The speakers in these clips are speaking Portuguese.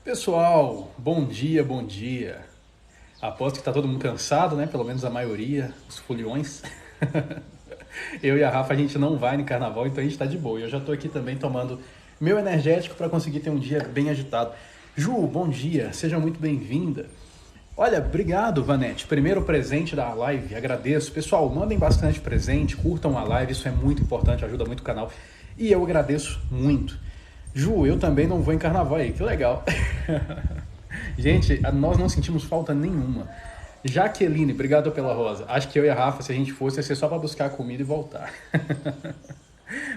Pessoal, bom dia, bom dia. Aposto que tá todo mundo cansado, né? Pelo menos a maioria, os foliões. Eu e a Rafa, a gente não vai no carnaval, então a gente tá de boa. E eu já tô aqui também tomando meu energético para conseguir ter um dia bem agitado. Ju, bom dia, seja muito bem-vinda. Olha, obrigado, Vanete. Primeiro presente da live, agradeço. Pessoal, mandem bastante presente, curtam a live, isso é muito importante, ajuda muito o canal. E eu agradeço muito. Ju, eu também não vou em carnaval aí, que legal. Gente, nós não sentimos falta nenhuma. Jaqueline, obrigado pela rosa. Acho que eu e a Rafa, se a gente fosse, ia ser só para buscar comida e voltar.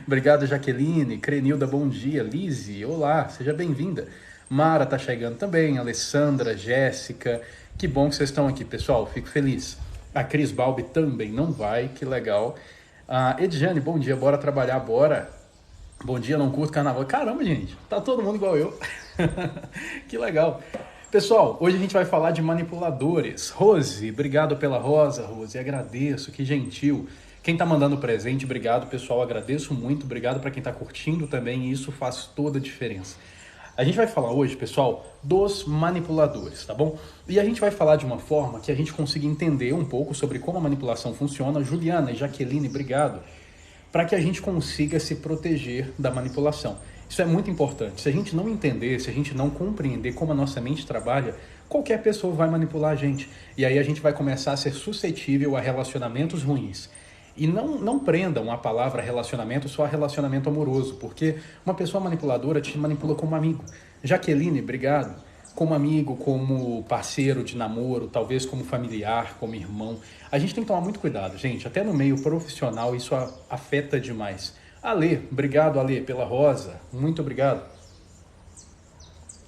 Obrigado, Jaqueline. Crenilda, bom dia. Lizzie, olá, seja bem-vinda. Mara tá chegando também. Alessandra, Jéssica. Que bom que vocês estão aqui, pessoal. Fico feliz. A Cris Balbi também não vai, que legal. Edjane, bom dia. Bora trabalhar, bora. Bom dia, não curto carnaval. Caramba, gente, tá todo mundo igual eu. Que legal. Pessoal, hoje a gente vai falar de manipuladores. Rose, obrigado pela rosa, Rose. Agradeço, que gentil. Quem tá mandando presente, obrigado, pessoal. Agradeço muito. Obrigado para quem tá curtindo também. E isso faz toda a diferença. A gente vai falar hoje, pessoal, dos manipuladores, tá bom? E a gente vai falar de uma forma que a gente consiga entender um pouco sobre como a manipulação funciona. Juliana e Jaqueline, obrigado. Para que a gente consiga se proteger da manipulação. Isso é muito importante. Se a gente não entender, se a gente não compreender como a nossa mente trabalha, qualquer pessoa vai manipular a gente. E aí a gente vai começar a ser suscetível a relacionamentos ruins. E não prendam a palavra relacionamento só a relacionamento amoroso, porque uma pessoa manipuladora te manipula como amigo. Jaqueline, obrigado. Como amigo, como parceiro de namoro, talvez como familiar, como irmão. A gente tem que tomar muito cuidado, gente. Até no meio profissional isso afeta demais. Ale, obrigado, Ale, pela rosa. Muito obrigado.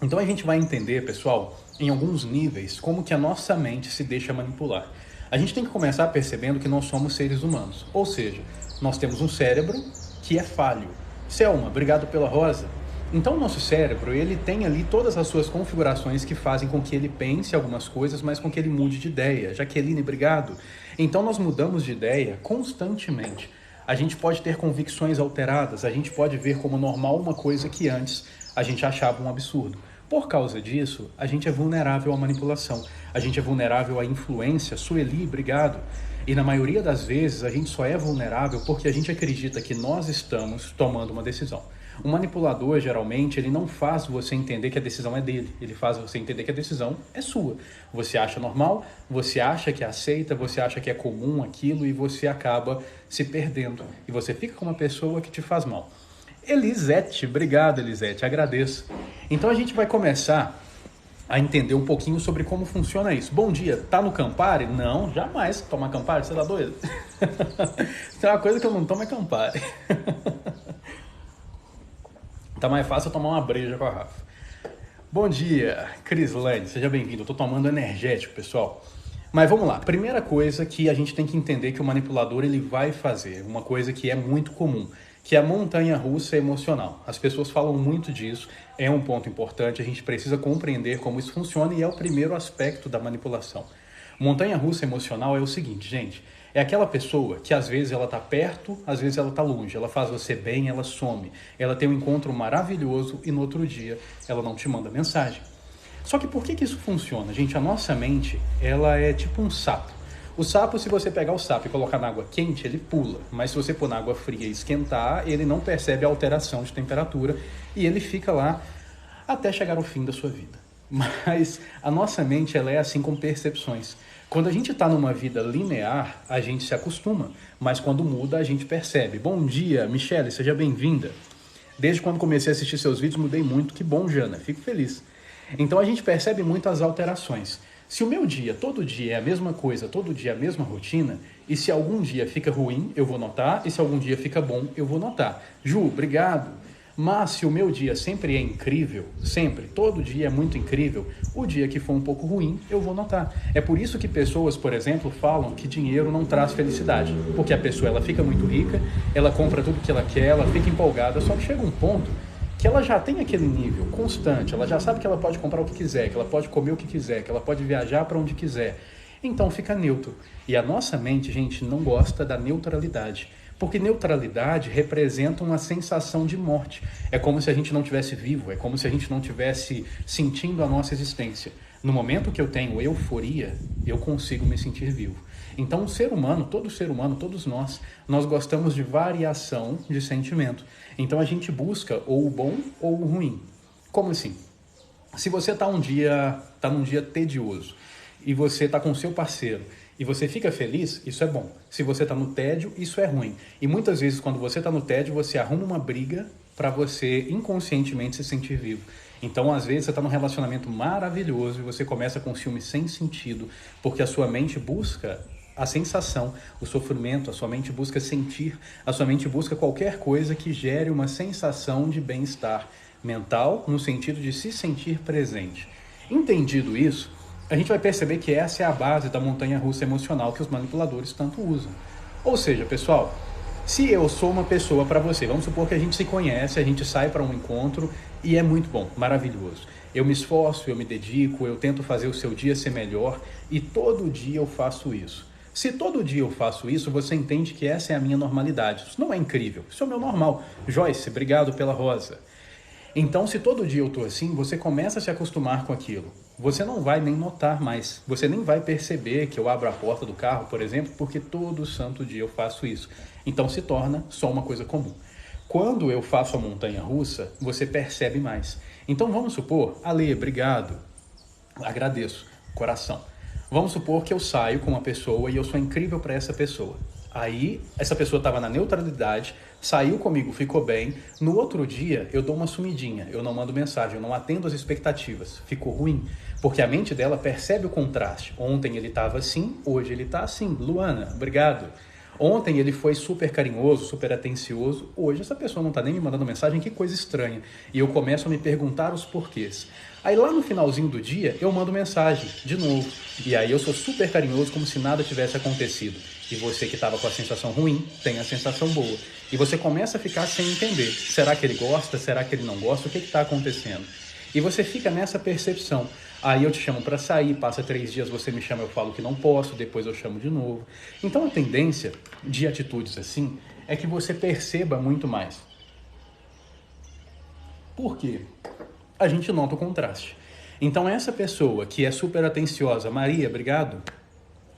Então a gente vai entender, pessoal, em alguns níveis, como que a nossa mente se deixa manipular. A gente tem que começar percebendo que nós somos seres humanos. Ou seja, nós temos um cérebro que é falho. Selma, obrigado pela rosa. Então o nosso cérebro, ele tem ali todas as suas configurações que fazem com que ele pense algumas coisas, mas com que ele mude de ideia. Jaqueline, obrigado. Então nós mudamos de ideia constantemente. A gente pode ter convicções alteradas, a gente pode ver como normal uma coisa que antes a gente achava um absurdo. Por causa disso, a gente é vulnerável à manipulação, a gente é vulnerável à influência. Sueli, obrigado. E na maioria das vezes a gente só é vulnerável porque a gente acredita que nós estamos tomando uma decisão. O manipulador, geralmente, ele não faz você entender que a decisão é dele. Ele faz você entender que a decisão é sua. Você acha normal, você acha que aceita, você acha que é comum aquilo e você acaba se perdendo. E você fica com uma pessoa que te faz mal. Elisete, obrigado, Elisete, agradeço. Então a gente vai começar a entender um pouquinho sobre como funciona isso. Bom dia, tá no Campari? Não, jamais tomar Campari, você tá doido? Tem uma coisa que eu não tomo é Campari. Tá mais fácil eu tomar uma breja com a Rafa. Bom dia, Crislane, seja bem-vindo. Eu tô tomando energético, pessoal. Mas vamos lá. Primeira coisa que a gente tem que entender que o manipulador ele vai fazer, uma coisa que é muito comum, que é a montanha-russa emocional. As pessoas falam muito disso, é um ponto importante, a gente precisa compreender como isso funciona e é o primeiro aspecto da manipulação. Montanha-russa emocional é o seguinte, gente, é aquela pessoa que às vezes ela tá perto, às vezes ela tá longe, ela faz você bem, ela some, ela tem um encontro maravilhoso e no outro dia ela não te manda mensagem. Só que por que isso funciona? Gente, a nossa mente, ela é tipo um sapo. O sapo, se você pegar o sapo e colocar na água quente, ele pula. Mas se você pôr na água fria e esquentar, ele não percebe a alteração de temperatura e ele fica lá até chegar ao fim da sua vida. Mas a nossa mente, ela é assim com percepções. Quando a gente está numa vida linear, a gente se acostuma. Mas quando muda, a gente percebe. Bom dia, Michele, seja bem-vinda. Desde quando comecei a assistir seus vídeos, mudei muito. Que bom, Jana, fico feliz. Então a gente percebe muito as alterações. Se o meu dia, todo dia é a mesma coisa, todo dia é a mesma rotina, e se algum dia fica ruim, eu vou notar, e se algum dia fica bom, eu vou notar. Ju, obrigado. Mas se o meu dia sempre é incrível, sempre, todo dia é muito incrível, o dia que for um pouco ruim, eu vou notar. É por isso que pessoas, por exemplo, falam que dinheiro não traz felicidade. Porque a pessoa ela fica muito rica, ela compra tudo que ela quer, ela fica empolgada, só que chega um ponto que ela já tem aquele nível constante, ela já sabe que ela pode comprar o que quiser, que ela pode comer o que quiser, que ela pode viajar para onde quiser. Então fica neutro. E a nossa mente, gente, não gosta da neutralidade. Porque neutralidade representa uma sensação de morte. É como se a gente não tivesse vivo, é como se a gente não tivesse sentindo a nossa existência. No momento que eu tenho euforia, eu consigo me sentir vivo. Então, o ser humano, todos nós gostamos de variação de sentimento. Então, a gente busca ou o bom ou o ruim. Como assim? Se você tá num dia tedioso e você tá com o seu parceiro e você fica feliz, isso é bom. Se você tá no tédio, isso é ruim. E muitas vezes quando você tá no tédio, você arruma uma briga para você inconscientemente se sentir vivo. Então, às vezes, você está num relacionamento maravilhoso e você começa com um ciúme sem sentido, porque a sua mente busca a sensação, o sofrimento, a sua mente busca sentir, a sua mente busca qualquer coisa que gere uma sensação de bem-estar mental, no sentido de se sentir presente. Entendido isso, a gente vai perceber que essa é a base da montanha-russa emocional que os manipuladores tanto usam. Ou seja, pessoal, se eu sou uma pessoa para você, vamos supor que a gente se conhece, a gente sai para um encontro e é muito bom, maravilhoso. Eu me esforço, eu me dedico, eu tento fazer o seu dia ser melhor e todo dia eu faço isso. Se todo dia eu faço isso, você entende que essa é a minha normalidade. Isso não é incrível, isso é o meu normal. Joyce, obrigado pela rosa. Então, se todo dia eu tô assim, você começa a se acostumar com aquilo. Você não vai nem notar mais. Você nem vai perceber que eu abro a porta do carro, por exemplo, porque todo santo dia eu faço isso. Então, se torna só uma coisa comum. Quando eu faço a montanha-russa, você percebe mais. Então, vamos supor, Ale, obrigado, agradeço, coração. Vamos supor que eu saio com uma pessoa e eu sou incrível para essa pessoa. Aí, essa pessoa estava na neutralidade, saiu comigo, ficou bem. No outro dia, eu dou uma sumidinha, eu não mando mensagem, eu não atendo as expectativas. Ficou ruim, porque a mente dela percebe o contraste. Ontem ele estava assim, hoje ele está assim. Luana, obrigado. Ontem ele foi super carinhoso, super atencioso. Hoje essa pessoa não está nem me mandando mensagem, que coisa estranha. E eu começo a me perguntar os porquês. Aí lá no finalzinho do dia, eu mando mensagem, de novo. E aí eu sou super carinhoso, como se nada tivesse acontecido. E você que estava com a sensação ruim, tem a sensação boa. E você começa a ficar sem entender. Será que ele gosta? Será que ele não gosta? O que está acontecendo? E você fica nessa percepção. Aí eu te chamo para sair, passa 3 dias, você me chama, eu falo que não posso, depois eu chamo de novo. Então a tendência de atitudes assim é que você perceba muito mais. Por quê? A gente nota o contraste. Então essa pessoa que é super atenciosa, Maria, obrigado,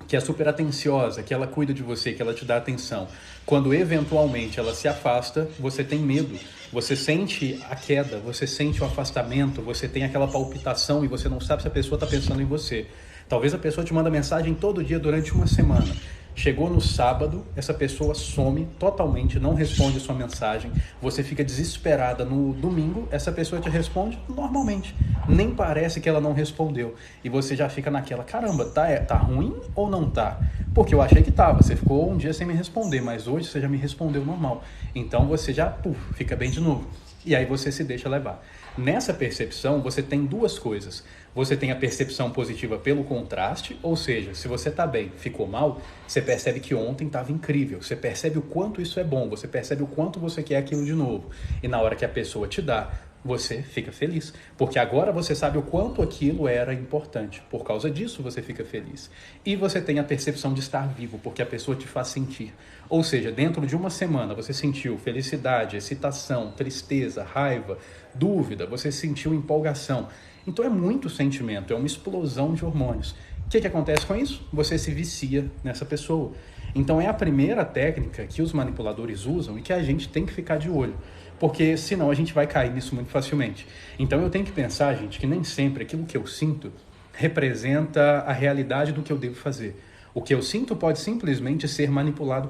que é super atenciosa, que ela cuida de você, que ela te dá atenção, quando eventualmente ela se afasta, você tem medo, você sente a queda, você sente o afastamento, você tem aquela palpitação e você não sabe se a pessoa está pensando em você. Talvez a pessoa te manda mensagem todo dia durante uma semana. Chegou no sábado, essa pessoa some totalmente, não responde a sua mensagem, você fica desesperada. No domingo, essa pessoa te responde normalmente, nem parece que ela não respondeu. E você já fica naquela, caramba, tá ruim ou não tá? Porque eu achei que tava, você ficou um dia sem me responder, mas hoje você já me respondeu normal. Então você já, fica bem de novo. E aí você se deixa levar. Nessa percepção, você tem duas coisas. Você tem a percepção positiva pelo contraste, ou seja, se você está bem, ficou mal, você percebe que ontem estava incrível, você percebe o quanto isso é bom, você percebe o quanto você quer aquilo de novo. E na hora que a pessoa te dá, você fica feliz, porque agora você sabe o quanto aquilo era importante. Por causa disso, você fica feliz. E você tem a percepção de estar vivo, porque a pessoa te faz sentir. Ou seja, dentro de uma semana, você sentiu felicidade, excitação, tristeza, raiva, dúvida, você sentiu empolgação. Então é muito sentimento, é uma explosão de hormônios. O que acontece com isso? Você se vicia nessa pessoa. Então é a primeira técnica que os manipuladores usam e que a gente tem que ficar de olho, porque senão a gente vai cair nisso muito facilmente. Então eu tenho que pensar, gente, que nem sempre aquilo que eu sinto representa a realidade do que eu devo fazer. O que eu sinto pode simplesmente ser manipulado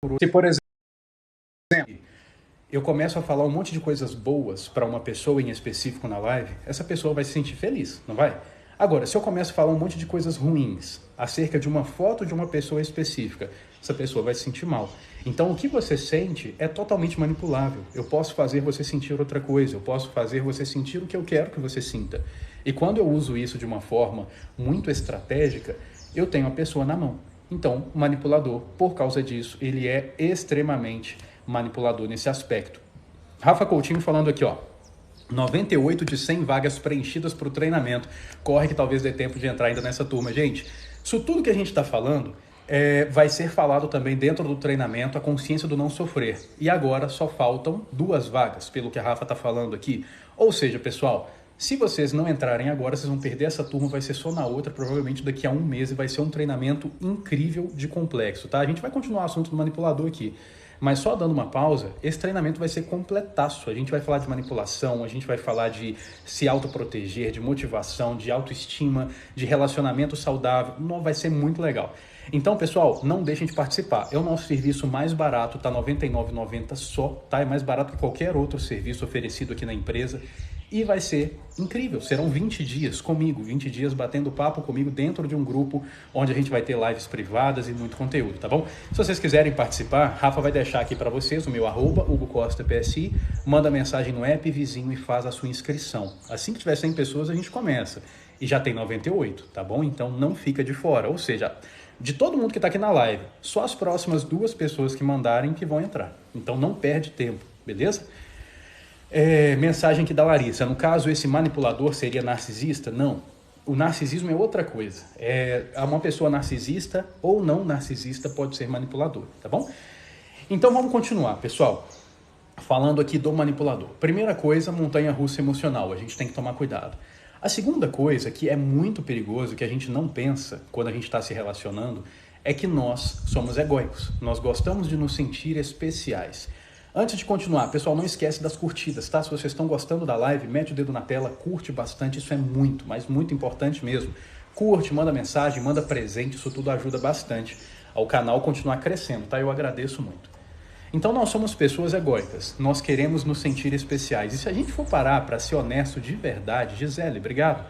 por outro. Se, por exemplo, eu começo a falar um monte de coisas boas para uma pessoa em específico na live, essa pessoa vai se sentir feliz, não vai? Agora, se eu começo a falar um monte de coisas ruins acerca de uma foto de uma pessoa específica, essa pessoa vai se sentir mal. Então, o que você sente é totalmente manipulável. Eu posso fazer você sentir outra coisa, eu posso fazer você sentir o que eu quero que você sinta. E quando eu uso isso de uma forma muito estratégica, eu tenho a pessoa na mão. Então, o manipulador, por causa disso, ele é extremamente manipulador nesse aspecto. Rafa Coutinho falando aqui, ó. 98 de 100 vagas preenchidas para o treinamento. Corre que talvez dê tempo de entrar ainda nessa turma. Gente, isso tudo que a gente está falando vai ser falado também dentro do treinamento a consciência do não sofrer. E agora só faltam 2 vagas, pelo que a Rafa está falando aqui. Ou seja, pessoal, se vocês não entrarem agora, vocês vão perder essa turma, vai ser só na outra, provavelmente daqui a 1 mês, e vai ser um treinamento incrível de complexo, tá? A gente vai continuar o assunto do manipulador aqui, mas só dando uma pausa, esse treinamento vai ser completaço. A gente vai falar de manipulação, a gente vai falar de se autoproteger, de motivação, de autoestima, de relacionamento saudável. Não, vai ser muito legal. Então, pessoal, não deixem de participar. É o nosso serviço mais barato, tá R$ 99,90 só, tá? É mais barato que qualquer outro serviço oferecido aqui na empresa. E vai ser incrível, serão 20 dias comigo, 20 dias batendo papo comigo dentro de um grupo onde a gente vai ter lives privadas e muito conteúdo, tá bom? Se vocês quiserem participar, Rafa vai deixar aqui para vocês o meu @HugoCostaPSI, manda mensagem no app vizinho e faz a sua inscrição. Assim que tiver 100 pessoas, a gente começa. E já tem 98, tá bom? Então não fica de fora, ou seja, de todo mundo que está aqui na live, só as próximas 2 pessoas que mandarem que vão entrar. Então não perde tempo, beleza? Mensagem aqui da Larissa. No caso, esse manipulador seria narcisista? Não. O narcisismo é outra coisa. Uma pessoa narcisista ou não narcisista pode ser manipulador, tá bom? Então vamos continuar, pessoal. Falando aqui do manipulador. Primeira coisa, montanha-russa emocional. A gente tem que tomar cuidado. A segunda coisa, que é muito perigoso, que a gente não pensa quando a gente está se relacionando, é que nós somos egóicos. Nós gostamos de nos sentir especiais. Antes de continuar, pessoal, não esquece das curtidas, tá? Se vocês estão gostando da live, mete o dedo na tela, curte bastante, isso é muito, mas muito importante mesmo. Curte, manda mensagem, manda presente, isso tudo ajuda bastante ao canal continuar crescendo, tá? Eu agradeço muito. Então nós somos pessoas egóicas, nós queremos nos sentir especiais. E se a gente for parar para ser honesto de verdade, Gisele, obrigado,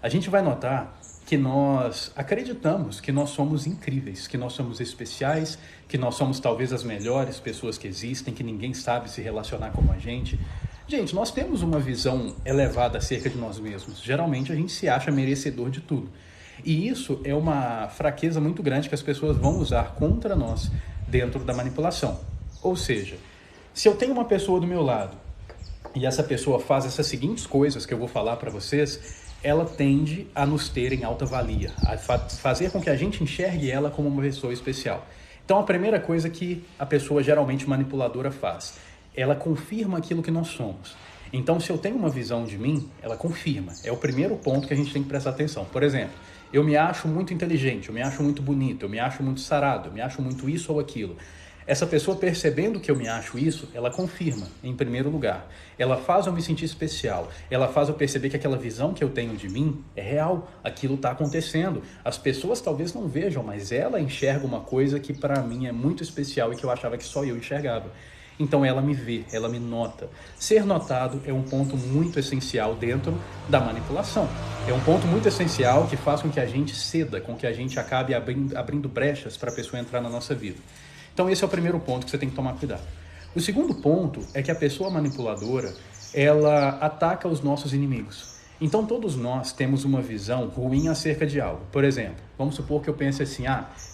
a gente vai notar que nós acreditamos que nós somos incríveis, que nós somos especiais, que nós somos talvez as melhores pessoas que existem, que ninguém sabe se relacionar como a gente. Gente, nós temos uma visão elevada acerca de nós mesmos. Geralmente a gente se acha merecedor de tudo. E isso é uma fraqueza muito grande que as pessoas vão usar contra nós dentro da manipulação. Ou seja, se eu tenho uma pessoa do meu lado e essa pessoa faz essas seguintes coisas que eu vou falar para vocês, ela tende a nos ter em alta valia, a fazer com que a gente enxergue ela como uma pessoa especial. Então, a primeira coisa que a pessoa geralmente manipuladora faz, ela confirma aquilo que nós somos. Então, se eu tenho uma visão de mim, ela confirma. É o primeiro ponto que a gente tem que prestar atenção. Por exemplo, eu me acho muito inteligente, eu me acho muito bonito, eu me acho muito sarado, eu me acho muito isso ou aquilo. Essa pessoa, percebendo que eu me acho isso, ela confirma, em primeiro lugar. Ela faz eu me sentir especial. Ela faz eu perceber que aquela visão que eu tenho de mim é real. Aquilo está acontecendo. As pessoas talvez não vejam, mas ela enxerga uma coisa que para mim é muito especial e que eu achava que só eu enxergava. Então ela me vê, ela me nota. Ser notado é um ponto muito essencial dentro da manipulação. É um ponto muito essencial que faz com que a gente ceda, com que a gente acabe abrindo brechas para a pessoa entrar na nossa vida. Então esse é o primeiro ponto que você tem que tomar cuidado. O segundo ponto é que a pessoa manipuladora, ela ataca os nossos inimigos. Então todos nós temos uma visão ruim acerca de algo. Por exemplo, vamos supor que eu pense assim,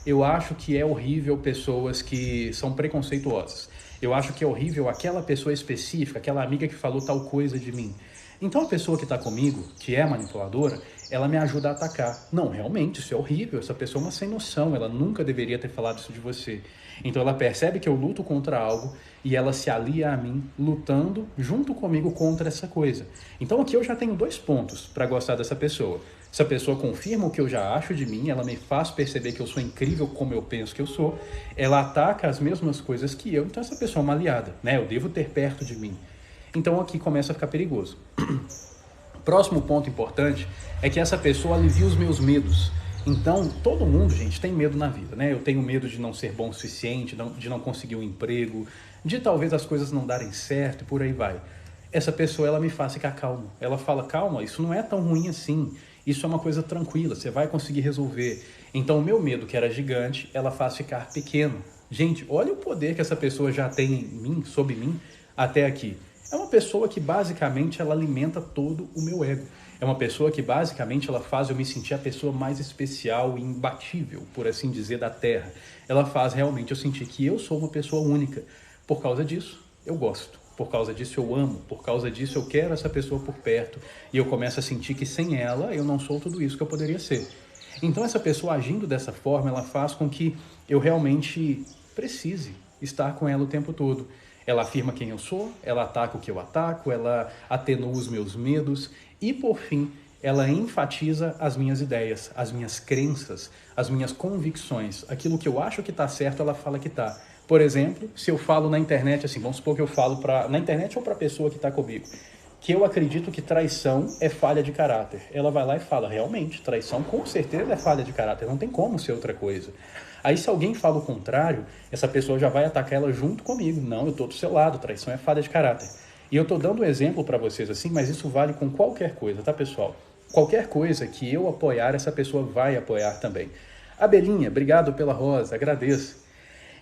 eu acho que é horrível pessoas que são preconceituosas. Eu acho que é horrível aquela pessoa específica, aquela amiga que falou tal coisa de mim. Então a pessoa que está comigo, que é manipuladora, ela me ajuda a atacar. Não, realmente, isso é horrível, essa pessoa é uma sem noção, ela nunca deveria ter falado isso de você. Então ela percebe que eu luto contra algo e ela se alia a mim, lutando junto comigo contra essa coisa. Então aqui eu já tenho 2 pontos para gostar dessa pessoa. Essa pessoa confirma o que eu já acho de mim, ela me faz perceber que eu sou incrível como eu penso que eu sou, ela ataca as mesmas coisas que eu, então essa pessoa é uma aliada, né? Eu devo ter perto de mim. Então aqui começa a ficar perigoso. Próximo ponto importante é que essa pessoa alivia os meus medos. Então, todo mundo, gente, tem medo na vida, né? Eu tenho medo de não ser bom o suficiente, de não conseguir um emprego, de talvez as coisas não darem certo e por aí vai. Essa pessoa, ela me faz ficar calmo. Ela fala, calma, isso não é tão ruim assim. Isso é uma coisa tranquila, você vai conseguir resolver. Então, o meu medo, que era gigante, ela faz ficar pequeno. Gente, olha o poder que essa pessoa já tem em mim, sobre mim, até aqui. É uma pessoa que basicamente ela alimenta todo o meu ego. É uma pessoa que basicamente ela faz eu me sentir a pessoa mais especial e imbatível, por assim dizer, da Terra. Ela faz realmente eu sentir que eu sou uma pessoa única. Por causa disso, eu gosto. Por causa disso, eu amo. Por causa disso, eu quero essa pessoa por perto. E eu começo a sentir que sem ela, eu não sou tudo isso que eu poderia ser. Então essa pessoa agindo dessa forma, ela faz com que eu realmente precise estar com ela o tempo todo. Ela afirma quem eu sou, ela ataca o que eu ataco, ela atenua os meus medos e, por fim, ela enfatiza as minhas ideias, as minhas crenças, as minhas convicções. Aquilo que eu acho que está certo, ela fala que está. Por exemplo, se eu falo na internet, assim, vamos supor que eu falo na internet ou para a pessoa que está comigo, que eu acredito que traição é falha de caráter. Ela vai lá e fala, realmente, traição com certeza é falha de caráter, não tem como ser outra coisa. Aí se alguém fala o contrário, essa pessoa já vai atacar ela junto comigo. Não, eu estou do seu lado, traição é falha de caráter. E eu estou dando um exemplo para vocês assim, mas isso vale com qualquer coisa, tá, pessoal? Qualquer coisa que eu apoiar, essa pessoa vai apoiar também. Abelinha, obrigado pela rosa, agradeço.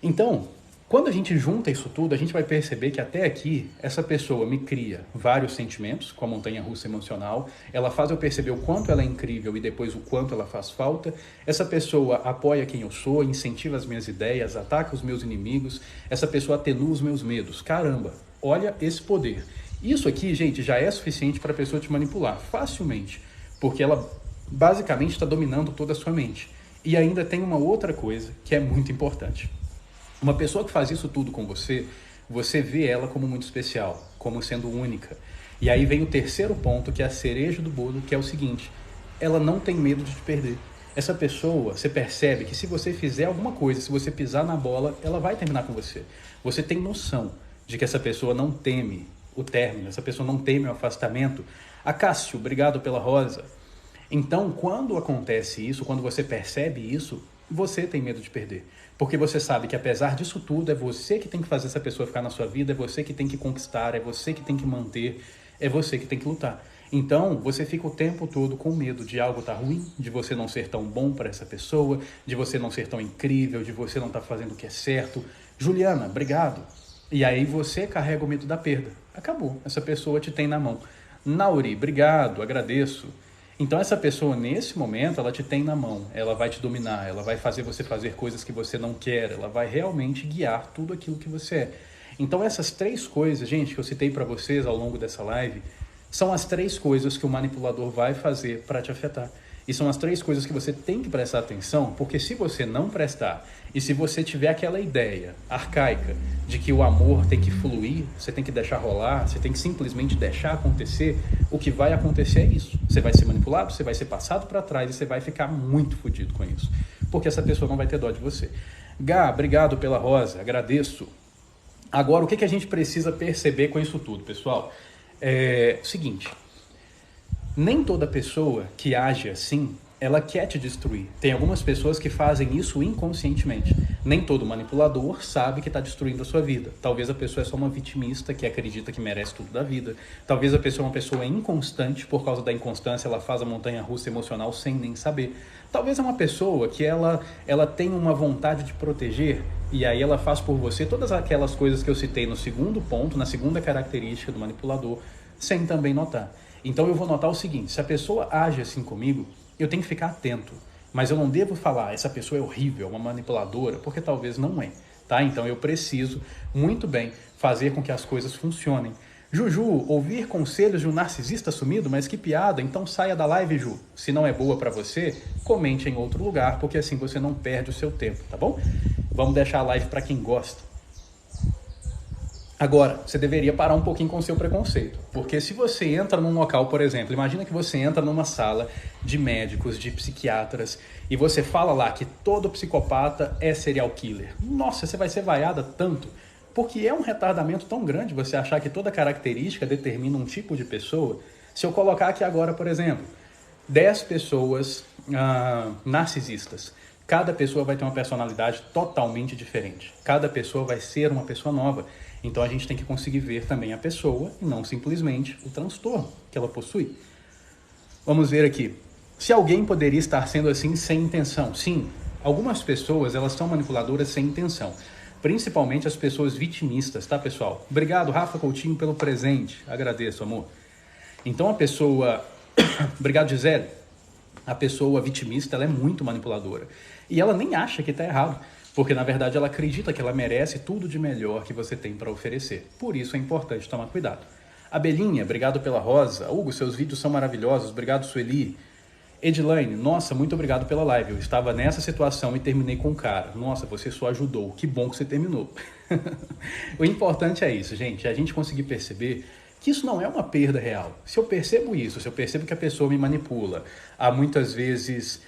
Então, quando a gente junta isso tudo, a gente vai perceber que até aqui, essa pessoa me cria vários sentimentos, com a montanha-russa emocional, ela faz eu perceber o quanto ela é incrível e depois o quanto ela faz falta, essa pessoa apoia quem eu sou, incentiva as minhas ideias, ataca os meus inimigos, essa pessoa atenua os meus medos. Caramba, olha esse poder. Isso aqui, gente, já é suficiente para a pessoa te manipular facilmente, porque ela basicamente está dominando toda a sua mente. E ainda tem uma outra coisa que é muito importante. Uma pessoa que faz isso tudo com você, você vê ela como muito especial, como sendo única. E aí vem o terceiro ponto, que é a cereja do bolo, que é o seguinte: ela não tem medo de te perder. Essa pessoa, você percebe que se você fizer alguma coisa, se você pisar na bola, ela vai terminar com você. Você tem noção de que essa pessoa não teme o término, essa pessoa não teme o afastamento. Acácio, obrigado pela rosa. Então, quando acontece isso, quando você percebe isso, você tem medo de perder. Porque você sabe que apesar disso tudo, é você que tem que fazer essa pessoa ficar na sua vida, é você que tem que conquistar, é você que tem que manter, é você que tem que lutar. Então, você fica o tempo todo com medo de algo estar ruim, de você não ser tão bom para essa pessoa, de você não ser tão incrível, de você não estar fazendo o que é certo. Juliana, obrigado. E aí você carrega o medo da perda. Acabou, essa pessoa te tem na mão. Nauri, obrigado, agradeço. Então essa pessoa, nesse momento, ela te tem na mão, ela vai te dominar, ela vai fazer você fazer coisas que você não quer, ela vai realmente guiar tudo aquilo que você é. Então essas três coisas, gente, que eu citei para vocês ao longo dessa live, são as três coisas que o manipulador vai fazer para te afetar. E são as três coisas que você tem que prestar atenção, porque se você não prestar, e se você tiver aquela ideia arcaica de que o amor tem que fluir, você tem que deixar rolar, você tem que simplesmente deixar acontecer, o que vai acontecer é isso. Você vai ser manipulado, você vai ser passado para trás e você vai ficar muito fodido com isso. Porque essa pessoa não vai ter dó de você. Gá, obrigado pela rosa, agradeço. Agora, o que a gente precisa perceber com isso tudo, pessoal? É o seguinte: nem toda pessoa que age assim, ela quer te destruir. Tem algumas pessoas que fazem isso inconscientemente. Nem todo manipulador sabe que está destruindo a sua vida. Talvez a pessoa é só uma vitimista que acredita que merece tudo da vida. Talvez a pessoa é uma pessoa inconstante, por causa da inconstância ela faz a montanha-russa emocional sem nem saber. Talvez é uma pessoa que ela tem uma vontade de proteger e aí ela faz por você todas aquelas coisas que eu citei no segundo ponto, na segunda característica do manipulador, sem também notar. Então eu vou notar o seguinte: se a pessoa age assim comigo, eu tenho que ficar atento. Mas eu não devo falar, essa pessoa é horrível, é uma manipuladora, porque talvez não é, tá? Então eu preciso muito bem fazer com que as coisas funcionem. Juju, ouvir conselhos de um narcisista sumido? Mas que piada, então saia da live, Ju. Se não é boa pra você, comente em outro lugar, porque assim você não perde o seu tempo, tá bom? Vamos deixar a live pra quem gosta. Agora, você deveria parar um pouquinho com o seu preconceito, porque se você entra num local, por exemplo, imagina que você entra numa sala de médicos, de psiquiatras, e você fala lá que todo psicopata é serial killer. Nossa, você vai ser vaiada tanto, porque é um retardamento tão grande você achar que toda característica determina um tipo de pessoa. Se eu colocar aqui agora, por exemplo, 10 pessoas narcisistas, cada pessoa vai ter uma personalidade totalmente diferente. Cada pessoa vai ser uma pessoa nova. Então a gente tem que conseguir ver também a pessoa e não simplesmente o transtorno que ela possui. Vamos ver aqui. Se alguém poderia estar sendo assim sem intenção? Sim, algumas pessoas elas são manipuladoras sem intenção. Principalmente as pessoas vitimistas, tá, pessoal? Obrigado, Rafa Coutinho, pelo presente. Agradeço, amor. Então a pessoa... Obrigado, Gisele. A pessoa vitimista, ela é muito manipuladora. E ela nem acha que está errado. Porque, na verdade, ela acredita que ela merece tudo de melhor que você tem para oferecer. Por isso é importante tomar cuidado. Abelinha, obrigado pela rosa. Hugo, seus vídeos são maravilhosos. Obrigado, Sueli. Edilane, nossa, muito obrigado pela live. Eu estava nessa situação e terminei com o cara. Nossa, você só ajudou. Que bom que você terminou. O importante é isso, gente. É a gente conseguir perceber que isso não é uma perda real. Se eu percebo isso, se eu percebo que a pessoa me manipula, há muitas vezes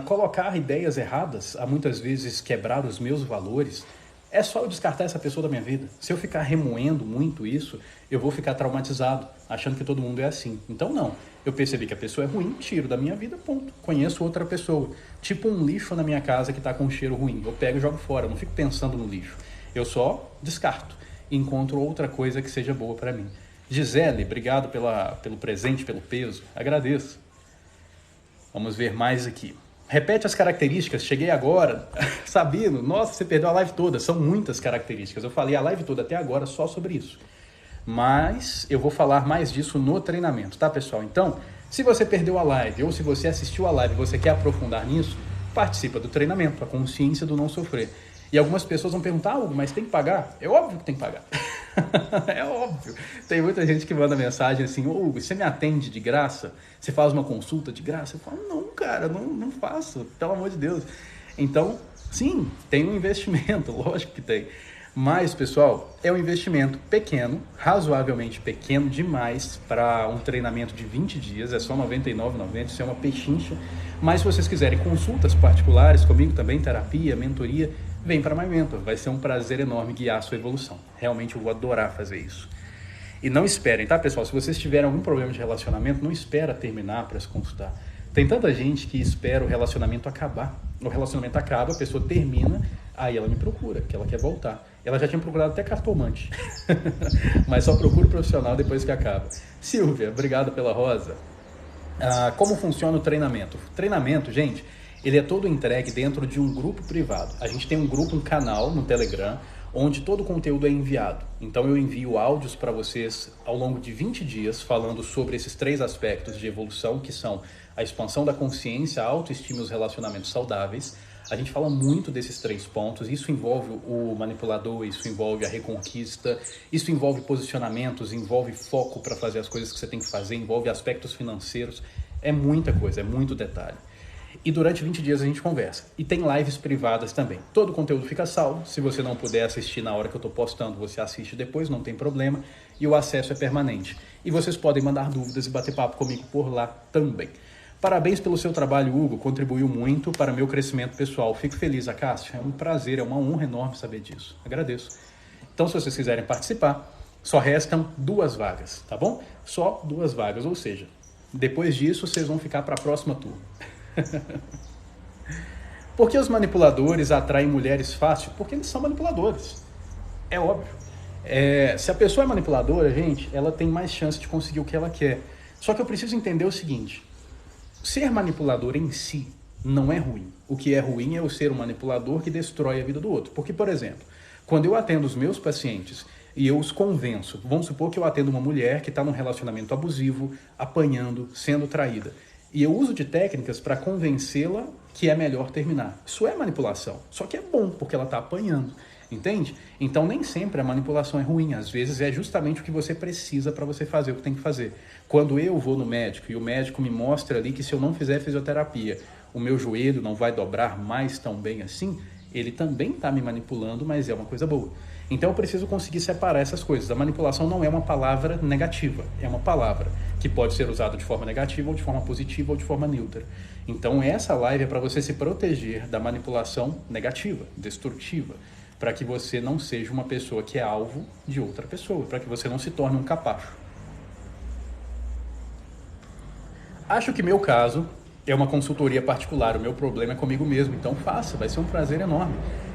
colocar ideias erradas, há muitas vezes quebrar os meus valores, é só eu descartar essa pessoa da minha vida. Se eu ficar remoendo muito isso, eu vou ficar traumatizado, achando que todo mundo é assim. Então não, eu percebi que a pessoa é ruim, tiro da minha vida, ponto. Conheço outra pessoa. Tipo um lixo na minha casa que está com um cheiro ruim. Eu pego e jogo fora, eu não fico pensando no lixo. Eu só descarto e encontro outra coisa que seja boa para mim. Gisele, obrigado pelo presente, pelo peso. Agradeço. Vamos ver mais aqui. Repete as características, cheguei agora, Sabino, nossa, você perdeu a live toda, são muitas características. Eu falei a live toda até agora só sobre isso. Mas eu vou falar mais disso no treinamento, tá, pessoal? Então, se você perdeu a live ou se você assistiu a live e você quer aprofundar nisso, participa do treinamento, a consciência do não sofrer. E algumas pessoas vão perguntar, Hugo, mas tem que pagar? É óbvio que tem que pagar. É óbvio. Tem muita gente que manda mensagem assim, Hugo, você me atende de graça? Você faz uma consulta de graça? Eu falo, não, cara, não faço, pelo amor de Deus. Então, sim, tem um investimento, lógico que tem. Mas, pessoal, é um investimento pequeno, razoavelmente pequeno demais para um treinamento de 20 dias, é só R$ 99,90, isso é uma pechincha. Mas se vocês quiserem consultas particulares comigo também, terapia, mentoria, vem para My Mentor, vai ser um prazer enorme guiar a sua evolução. Realmente eu vou adorar fazer isso. E não esperem, tá, pessoal? Se vocês tiverem algum problema de relacionamento, não espera terminar para se consultar. Tem tanta gente que espera o relacionamento acabar. O relacionamento acaba, a pessoa termina, aí ela me procura, que ela quer voltar. Ela já tinha procurado até cartomante. Mas só procura o profissional depois que acaba. Silvia, obrigado pela rosa. Como funciona o treinamento? O treinamento, gente, ele é todo entregue dentro de um grupo privado. A gente tem um grupo, um canal no Telegram, onde todo o conteúdo é enviado. Então eu envio áudios para vocês ao longo de 20 dias falando sobre esses 3 aspectos de evolução, que são a expansão da consciência, a autoestima e os relacionamentos saudáveis. A gente fala muito desses 3 pontos, isso envolve o manipulador, isso envolve a reconquista, isso envolve posicionamentos, envolve foco para fazer as coisas que você tem que fazer, envolve aspectos financeiros, é muita coisa, é muito detalhe. E durante 20 dias a gente conversa. E tem lives privadas também. Todo o conteúdo fica salvo. Se você não puder assistir na hora que eu estou postando, você assiste depois, não tem problema. E o acesso é permanente. E vocês podem mandar dúvidas e bater papo comigo por lá também. Parabéns pelo seu trabalho, Hugo. Contribuiu muito para meu crescimento pessoal. Fico feliz, Acácio. É um prazer, é uma honra enorme saber disso. Agradeço. Então, se vocês quiserem participar, só restam 2 vagas, tá bom? Só 2 vagas, ou seja, depois disso vocês vão ficar para a próxima turma. Por que os manipuladores atraem mulheres fácil? Porque eles são manipuladores. É óbvio. Se a pessoa é manipuladora, gente, ela tem mais chance de conseguir o que ela quer. Só que eu preciso entender o seguinte: ser manipulador em si não é ruim. O que é ruim é o ser um manipulador que destrói a vida do outro. Porque, por exemplo, quando eu atendo os meus pacientes e eu os convenço, vamos supor que eu atendo uma mulher que está num relacionamento abusivo, apanhando, sendo traída. E eu uso de técnicas para convencê-la que é melhor terminar. Isso é manipulação. Só que é bom, porque ela está apanhando. Entende? Então nem sempre a manipulação é ruim. Às vezes é justamente o que você precisa para você fazer o que tem que fazer. Quando eu vou no médico e o médico me mostra ali que se eu não fizer fisioterapia, o meu joelho não vai dobrar mais tão bem assim, ele também está me manipulando, mas é uma coisa boa. Então eu preciso conseguir separar essas coisas. A manipulação não é uma palavra negativa, é uma palavra que pode ser usada de forma negativa, ou de forma positiva, ou de forma neutra. Então essa live é para você se proteger da manipulação negativa, destrutiva, para que você não seja uma pessoa que é alvo de outra pessoa, para que você não se torne um capacho. Acho que meu caso é uma consultoria particular, o meu problema é comigo mesmo, então faça, vai ser um prazer enorme.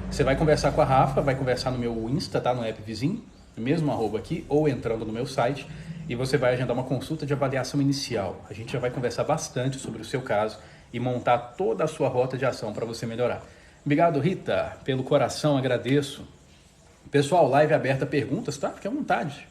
Você vai conversar com a Rafa, vai conversar no meu Insta, tá? No app vizinho, mesmo @ aqui, ou entrando no meu site, e você vai agendar uma consulta de avaliação inicial. A gente já vai conversar bastante sobre o seu caso e montar toda a sua rota de ação para você melhorar. Obrigado, Rita, pelo coração, agradeço. Pessoal, live aberta, perguntas, tá? Fique à vontade.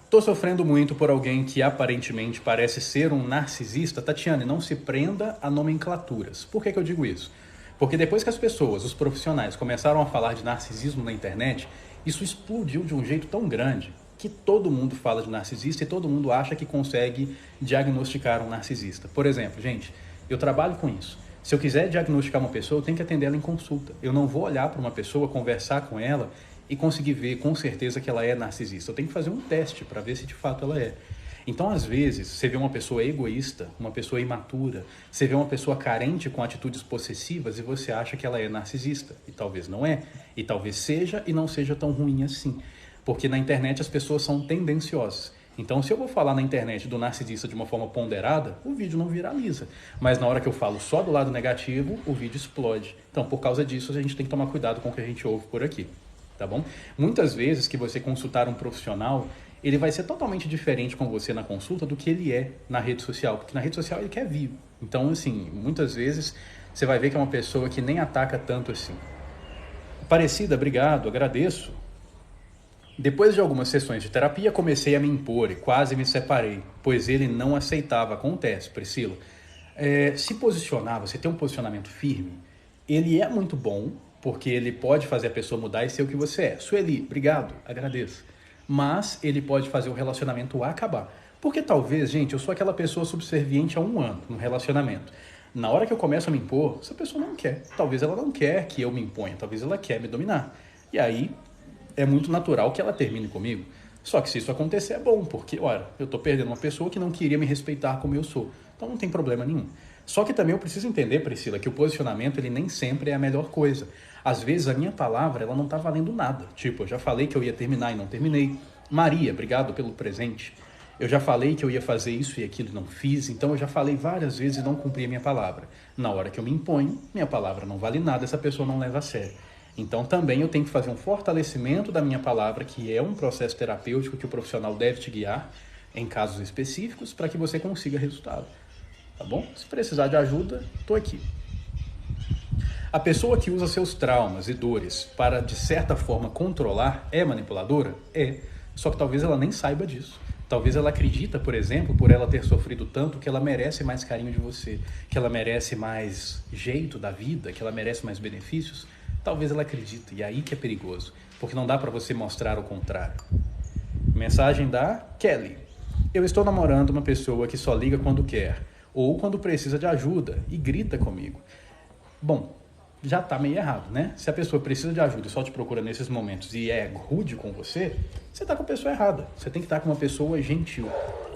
Tô sofrendo muito por alguém que aparentemente parece ser um narcisista. Tatiane, não se prenda a nomenclaturas. Por que eu digo isso? Porque depois que as pessoas, os profissionais, começaram a falar de narcisismo na internet, isso explodiu de um jeito tão grande que todo mundo fala de narcisista e todo mundo acha que consegue diagnosticar um narcisista. Por exemplo, gente, eu trabalho com isso. Se eu quiser diagnosticar uma pessoa, eu tenho que atender ela em consulta. Eu não vou olhar para uma pessoa, conversar com ela e conseguir ver com certeza que ela é narcisista. Eu tenho que fazer um teste para ver se de fato ela é. Então, às vezes, você vê uma pessoa egoísta, uma pessoa imatura, você vê uma pessoa carente com atitudes possessivas e você acha que ela é narcisista. E talvez não é. E talvez seja e não seja tão ruim assim. Porque na internet as pessoas são tendenciosas. Então, se eu vou falar na internet do narcisista de uma forma ponderada, o vídeo não viraliza. Mas na hora que eu falo só do lado negativo, o vídeo explode. Então, por causa disso, a gente tem que tomar cuidado com o que a gente ouve por aqui. Tá bom? Muitas vezes que você consultar um profissional, ele vai ser totalmente diferente com você na consulta do que ele é na rede social, porque na rede social ele quer vir. Então, assim, muitas vezes você vai ver que é uma pessoa que nem ataca tanto assim. Parecida, obrigado, agradeço. Depois de algumas sessões de terapia, comecei a me impor e quase me separei, pois ele não aceitava. Acontece, Priscila. Se posicionar, você ter um posicionamento firme, ele é muito bom, porque ele pode fazer a pessoa mudar e ser o que você é. Sueli, obrigado, agradeço. Mas ele pode fazer o relacionamento acabar. Porque talvez, gente, eu sou aquela pessoa subserviente há 1 ano no relacionamento. Na hora que eu começo a me impor, essa pessoa não quer. Talvez ela não quer que eu me imponha, talvez ela quer me dominar. E aí é muito natural que ela termine comigo. Só que se isso acontecer é bom, porque, olha, eu estou perdendo uma pessoa que não queria me respeitar como eu sou. Então não tem problema nenhum. Só que também eu preciso entender, Priscila, que o posicionamento ele nem sempre é a melhor coisa. Às vezes a minha palavra ela não está valendo nada. Tipo, eu já falei que eu ia terminar e não terminei. Maria, obrigado pelo presente. Eu já falei que eu ia fazer isso e aquilo e não fiz. Então eu já falei várias vezes e não cumpri a minha palavra. Na hora que eu me imponho, minha palavra não vale nada, essa pessoa não leva a sério. Então também eu tenho que fazer um fortalecimento da minha palavra, que é um processo terapêutico que o profissional deve te guiar em casos específicos para que você consiga resultado. Tá bom? Se precisar de ajuda, estou aqui. A pessoa que usa seus traumas e dores para, de certa forma, controlar é manipuladora? É. Só que talvez ela nem saiba disso. Talvez ela acredita, por exemplo, por ela ter sofrido tanto, que ela merece mais carinho de você, que ela merece mais jeito da vida, que ela merece mais benefícios. Talvez ela acredite, e aí que é perigoso, porque não dá para você mostrar o contrário. Mensagem da Kelly. Eu estou namorando uma pessoa que só liga quando quer, ou quando precisa de ajuda, e grita comigo. Bom, já está meio errado, né? Se a pessoa precisa de ajuda e só te procura nesses momentos e é rude com você, você está com a pessoa errada. Você tem que estar com uma pessoa gentil.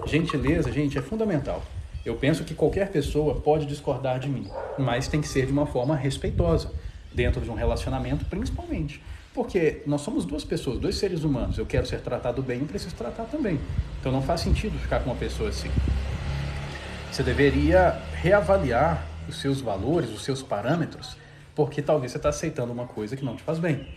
Gentileza, gente, é fundamental. Eu penso que qualquer pessoa pode discordar de mim, mas tem que ser de uma forma respeitosa, dentro de um relacionamento principalmente. Porque nós somos 2 pessoas, 2 seres humanos. Eu quero ser tratado bem, eu preciso tratar também. Então não faz sentido ficar com uma pessoa assim. Você deveria reavaliar os seus valores, os seus parâmetros, porque talvez você está aceitando uma coisa que não te faz bem.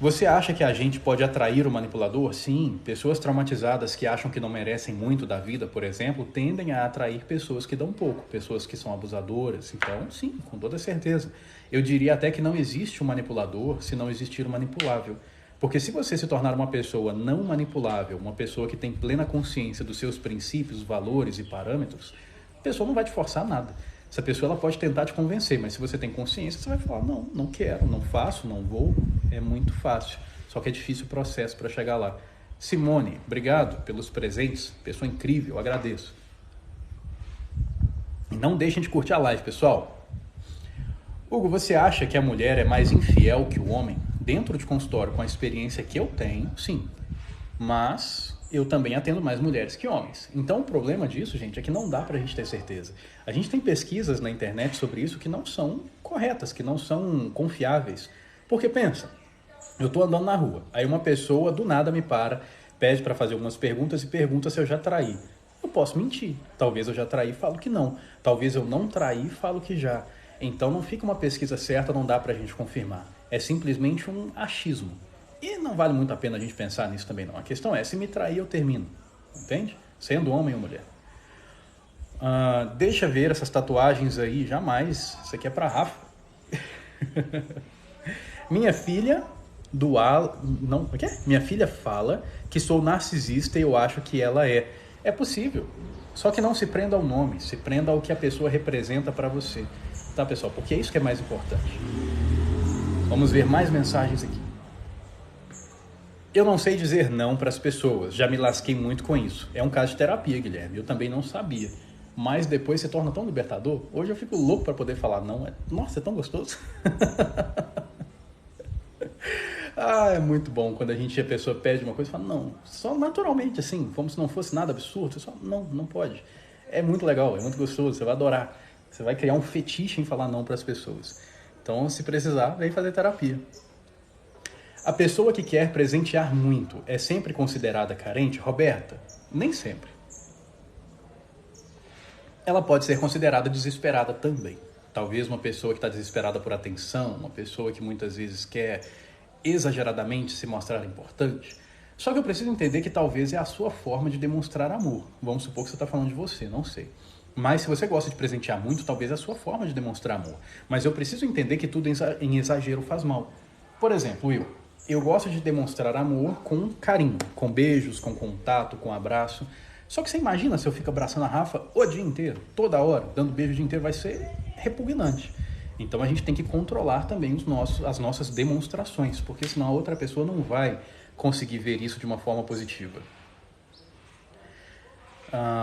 Você acha que a gente pode atrair o manipulador? Sim, pessoas traumatizadas que acham que não merecem muito da vida, por exemplo, tendem a atrair pessoas que dão pouco, pessoas que são abusadoras. Então, sim, com toda certeza. Eu diria até que não existe um manipulador se não existir um manipulável. Porque se você se tornar uma pessoa não manipulável, uma pessoa que tem plena consciência dos seus princípios, valores e parâmetros, a pessoa não vai te forçar nada. Essa pessoa ela pode tentar te convencer, mas se você tem consciência, você vai falar, não, não quero, não faço, não vou. É muito fácil, só que é difícil o processo para chegar lá. Simone, obrigado pelos presentes, pessoa incrível, agradeço. Não deixem de curtir a live, pessoal. Hugo, você acha que a mulher é mais infiel que o homem? Dentro de consultório, com a experiência que eu tenho, sim. Mas eu também atendo mais mulheres que homens. Então o problema disso, gente, é que não dá pra gente ter certeza. A gente tem pesquisas na internet sobre isso que não são corretas, que não são confiáveis. Porque pensa, eu tô andando na rua, aí uma pessoa do nada me para, pede para fazer algumas perguntas e pergunta se eu já traí. Eu posso mentir. Talvez eu já traí e falo que não. Talvez eu não traí e falo que já. Então não fica uma pesquisa certa, não dá pra gente confirmar. É simplesmente um achismo. E não vale muito a pena a gente pensar nisso também não. A questão é, se me trair eu termino. Entende? Sendo homem ou mulher. Deixa ver essas tatuagens aí, jamais. Isso aqui é pra Rafa. Minha filha Minha filha fala que sou narcisista e eu acho que ela é. É possível. Só que não se prenda ao nome, se prenda ao que a pessoa representa para você. Tá, pessoal? Porque é isso que é mais importante. Vamos ver mais mensagens aqui. Eu não sei dizer não para as pessoas, já me lasquei muito com isso. É um caso de terapia, Guilherme, eu também não sabia. Mas depois se torna tão libertador. Hoje eu fico louco para poder falar não. Nossa, é tão gostoso. Ah, é muito bom quando a pessoa pede uma coisa e fala, não, só naturalmente assim, como se não fosse nada absurdo, você só, não, não pode. É muito legal, é muito gostoso, você vai adorar. Você vai criar um fetiche em falar não para as pessoas. Então, se precisar, vem fazer terapia. A pessoa que quer presentear muito é sempre considerada carente? Roberta, nem sempre. Ela pode ser considerada desesperada também. Talvez uma pessoa que está desesperada por atenção, uma pessoa que muitas vezes quer exageradamente se mostrar importante. Só que eu preciso entender que talvez é a sua forma de demonstrar amor. Vamos supor que você está falando de você, não sei. Mas se você gosta de presentear muito, talvez é a sua forma de demonstrar amor. Mas eu preciso entender que tudo em exagero faz mal. Por exemplo, eu gosto de demonstrar amor com carinho, com beijos, com contato, com abraço. Só que você imagina se eu fico abraçando a Rafa o dia inteiro, toda hora, dando beijo o dia inteiro, vai ser repugnante. Então a gente tem que controlar também as nossas demonstrações, porque senão a outra pessoa não vai conseguir ver isso de uma forma positiva.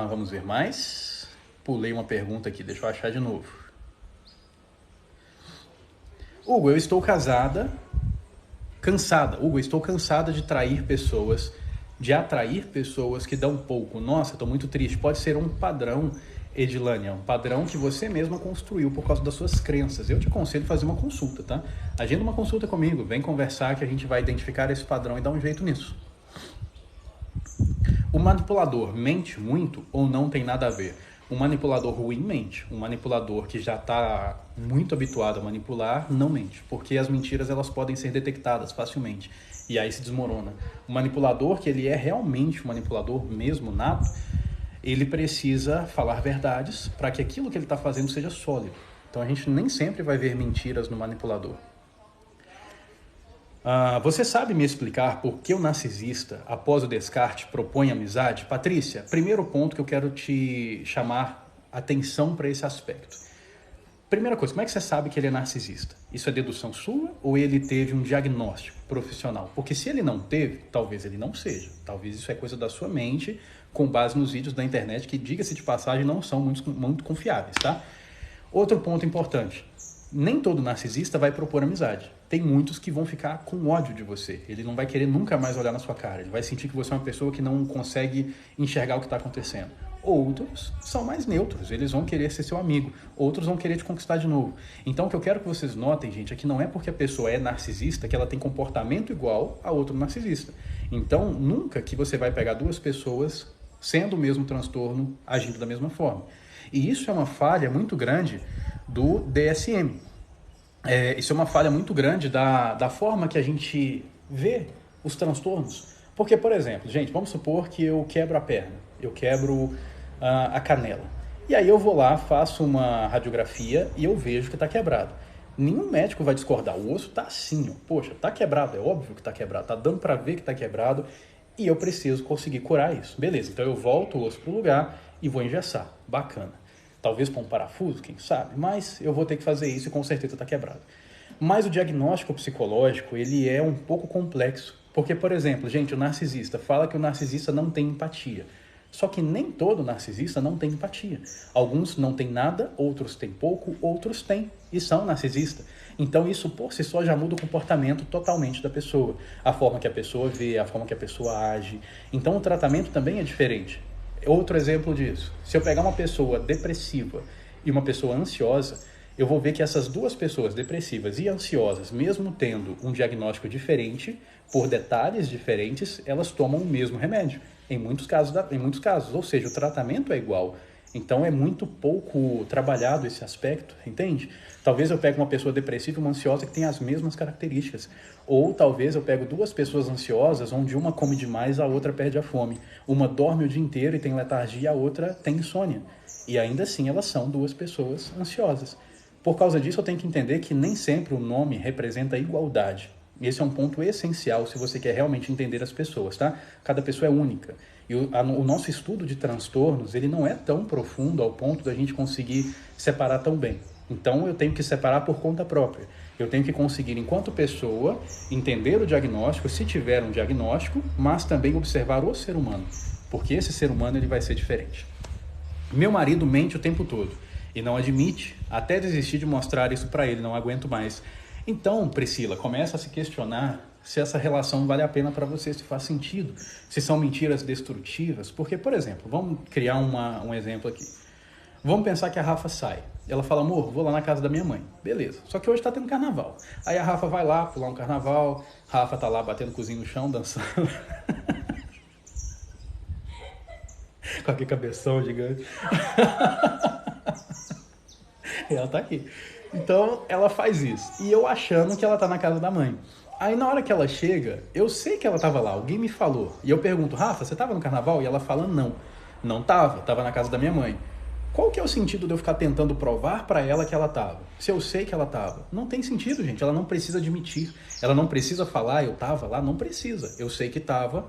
Vamos ver mais. Pulei uma pergunta aqui, deixa eu achar de novo. Hugo, eu estou cansada de atrair pessoas que dão pouco. Nossa, estou muito triste. Pode ser um padrão, Edilânia, um padrão que você mesma construiu por causa das suas crenças. Eu te aconselho a fazer uma consulta, tá? Agenda uma consulta comigo, vem conversar que a gente vai identificar esse padrão e dar um jeito nisso. O manipulador mente muito ou não tem nada a ver? Um manipulador ruim mente. Um manipulador que já está muito habituado a manipular não mente, porque as mentiras elas podem ser detectadas facilmente e aí se desmorona. O manipulador que ele é realmente um manipulador mesmo nato, ele precisa falar verdades para que aquilo que ele está fazendo seja sólido. Então a gente nem sempre vai ver mentiras no manipulador. Você sabe me explicar por que o narcisista, após o descarte, propõe amizade? Patrícia, primeiro ponto que eu quero te chamar atenção para esse aspecto. Primeira coisa, como é que você sabe que ele é narcisista? Isso é dedução sua ou ele teve um diagnóstico profissional? Porque se ele não teve, talvez ele não seja. Talvez isso é coisa da sua mente, com base nos vídeos da internet, que, diga-se de passagem, não são muito confiáveis, tá? Outro ponto importante. Nem todo narcisista vai propor amizade. Tem muitos que vão ficar com ódio de você. Ele não vai querer nunca mais olhar na sua cara. Ele vai sentir que você é uma pessoa que não consegue enxergar o que está acontecendo. Outros são mais neutros. Eles vão querer ser seu amigo. Outros vão querer te conquistar de novo. Então, o que eu quero que vocês notem, gente, é que não é porque a pessoa é narcisista que ela tem comportamento igual a outro narcisista. Então, nunca que você vai pegar duas pessoas sendo o mesmo transtorno, agindo da mesma forma. E isso é uma falha muito grande do DSM. Isso é uma falha muito grande da forma que a gente vê os transtornos. Porque, por exemplo, gente, vamos supor que eu quebro a perna, eu quebro a canela. E aí eu vou lá, faço uma radiografia e eu vejo que está quebrado. Nenhum médico vai discordar, o osso está assim, ó. Poxa, está quebrado, é óbvio que está quebrado, está dando para ver que está quebrado e eu preciso conseguir curar isso. Beleza, então eu volto o osso para o lugar e vou engessar, bacana. Talvez com um parafuso, quem sabe, mas eu vou ter que fazer isso e com certeza está quebrado. Mas o diagnóstico psicológico, ele é um pouco complexo. Porque, por exemplo, gente, o narcisista fala que o narcisista não tem empatia. Só que nem todo narcisista não tem empatia. Alguns não têm nada, outros têm pouco, outros têm e são narcisistas. Então isso por si só já muda o comportamento totalmente da pessoa. A forma que a pessoa vê, a forma que a pessoa age. Então o tratamento também é diferente. Outro exemplo disso, se eu pegar uma pessoa depressiva e uma pessoa ansiosa, eu vou ver que essas duas pessoas depressivas e ansiosas, mesmo tendo um diagnóstico diferente, por detalhes diferentes, elas tomam o mesmo remédio, em muitos casos, ou seja, o tratamento é igual. Então é muito pouco trabalhado esse aspecto, entende? Talvez eu pegue uma pessoa depressiva e uma ansiosa que tem as mesmas características. Ou talvez eu pego duas pessoas ansiosas, onde uma come demais, a outra perde a fome. Uma dorme o dia inteiro e tem letargia, a outra tem insônia. E ainda assim elas são duas pessoas ansiosas. Por causa disso eu tenho que entender que nem sempre o nome representa igualdade. Esse é um ponto essencial se você quer realmente entender as pessoas, tá? Cada pessoa é única. E o nosso estudo de transtornos, ele não é tão profundo ao ponto da gente conseguir separar tão bem. Então, eu tenho que separar por conta própria. Eu tenho que conseguir, enquanto pessoa, entender o diagnóstico, se tiver um diagnóstico, mas também observar o ser humano, porque esse ser humano ele vai ser diferente. Meu marido mente o tempo todo e não admite, até desistir de mostrar isso para ele, não aguento mais. Então, Priscila, começa a se questionar se essa relação vale a pena para você, se faz sentido, se são mentiras destrutivas. Porque, por exemplo, vamos criar um exemplo aqui. Vamos pensar que a Rafa sai. Ela fala, amor, vou lá na casa da minha mãe. Beleza. Só que hoje tá tendo carnaval. Aí a Rafa vai lá pular um carnaval. Rafa tá lá batendo cozinho no chão, dançando. Com aquele cabeção gigante. E ela tá aqui. Então, ela faz isso. E eu achando que ela tá na casa da mãe. Aí, na hora que ela chega, eu sei que ela tava lá. Alguém me falou. E eu pergunto, Rafa, você tava no carnaval? E ela fala, não. Não tava. Tava na casa da minha mãe. Qual que é o sentido de eu ficar tentando provar pra ela que ela tava? Se eu sei que ela tava. Não tem sentido, gente. Ela não precisa admitir. Ela não precisa falar, eu tava lá. Não precisa. Eu sei que tava,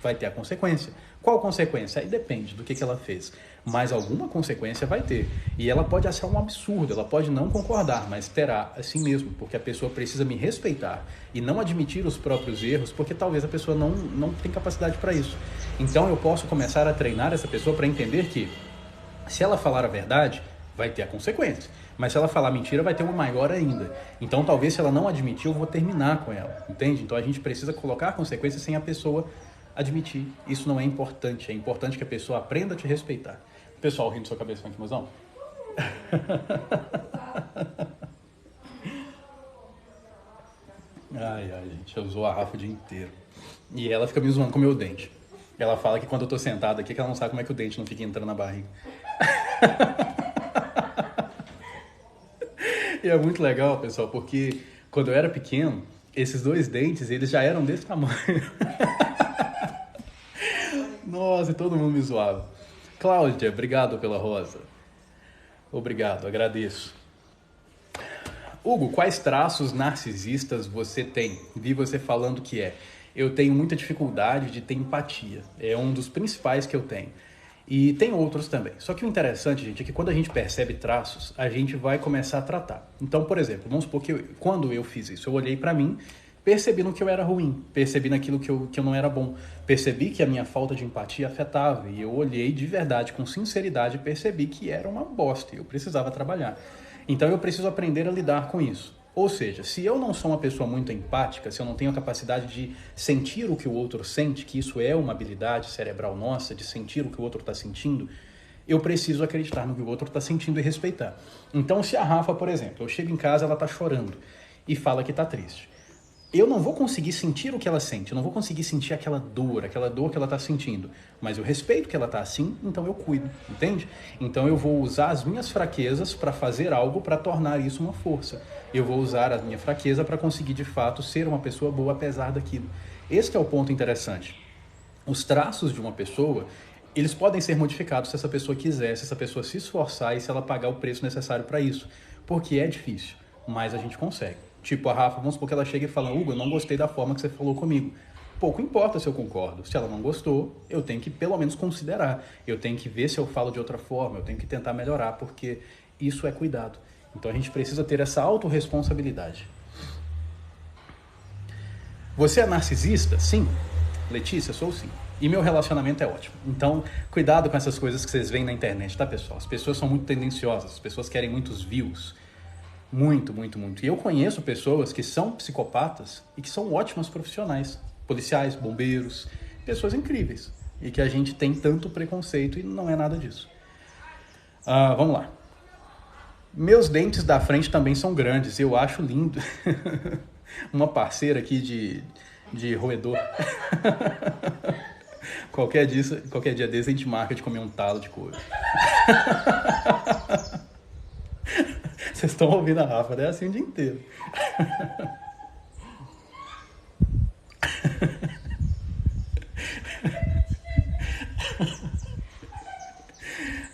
vai ter a consequência. Qual consequência? Aí depende do que ela fez. Mas alguma consequência vai ter. E ela pode achar um absurdo, ela pode não concordar, mas terá assim mesmo, porque a pessoa precisa me respeitar e não admitir os próprios erros, porque talvez a pessoa não tem capacidade para isso. Então eu posso começar a treinar essa pessoa para entender que se ela falar a verdade, vai ter a consequência. Mas se ela falar mentira, vai ter uma maior ainda. Então talvez se ela não admitir, eu vou terminar com ela, entende? Então a gente precisa colocar consequências sem a pessoa admitir. Isso não é importante. É importante que a pessoa aprenda a te respeitar. Pessoal, rindo sua cabeça aqui, mozão. Ai, gente, eu zoo a Rafa o dia inteiro. E ela fica me zoando com o meu dente. Ela fala que quando eu tô sentado aqui, que ela não sabe como é que o dente não fica entrando na barriga. E é muito legal, pessoal, porque quando eu era pequeno, esses dois dentes, eles já eram desse tamanho. Nossa, e todo mundo me zoava. Cláudia, obrigado pela rosa. Obrigado, agradeço. Hugo, quais traços narcisistas você tem? Vi você falando que é. Eu tenho muita dificuldade de ter empatia. É um dos principais que eu tenho. E tem outros também. Só que o interessante, gente, é que quando a gente percebe traços, a gente vai começar a tratar. Então, por exemplo, vamos supor que quando eu fiz isso, eu olhei pra mim, percebi no que eu era ruim, percebi naquilo que eu não era bom, percebi que a minha falta de empatia afetava e eu olhei de verdade, com sinceridade, e percebi que era uma bosta e eu precisava trabalhar. Então eu preciso aprender a lidar com isso. Ou seja, se eu não sou uma pessoa muito empática, se eu não tenho a capacidade de sentir o que o outro sente, que isso é uma habilidade cerebral nossa, de sentir o que o outro está sentindo, eu preciso acreditar no que o outro está sentindo e respeitar. Então se a Rafa, por exemplo, eu chego em casa, ela está chorando e fala que está triste. Eu não vou conseguir sentir o que ela sente, eu não vou conseguir sentir aquela dor que ela está sentindo. Mas eu respeito que ela está assim, então eu cuido, entende? Então eu vou usar as minhas fraquezas para fazer algo para tornar isso uma força. Eu vou usar a minha fraqueza para conseguir, de fato, ser uma pessoa boa apesar daquilo. Este é o ponto interessante. Os traços de uma pessoa, eles podem ser modificados se essa pessoa quiser, se essa pessoa se esforçar e se ela pagar o preço necessário para isso. Porque é difícil, mas a gente consegue. Tipo, a Rafa, vamos supor que ela chega e fala, Hugo, eu não gostei da forma que você falou comigo. Pouco importa se eu concordo. Se ela não gostou, eu tenho que pelo menos considerar. Eu tenho que ver se eu falo de outra forma, eu tenho que tentar melhorar, porque isso é cuidado. Então a gente precisa ter essa autorresponsabilidade. Você é narcisista? Sim. Letícia, sou sim. E meu relacionamento é ótimo. Então, cuidado com essas coisas que vocês veem na internet, tá, pessoal? As pessoas são muito tendenciosas, as pessoas querem muitos views. Muito, muito, muito. E eu conheço pessoas que são psicopatas e que são ótimas profissionais. Policiais, bombeiros, pessoas incríveis. E que a gente tem tanto preconceito e não é nada disso. Vamos lá. Meus dentes da frente também são grandes. Eu acho lindo. Uma parceira aqui de roedor. Qualquer dia desse a gente marca de comer um talo de couro. Vocês estão ouvindo a Rafa, é assim o dia inteiro.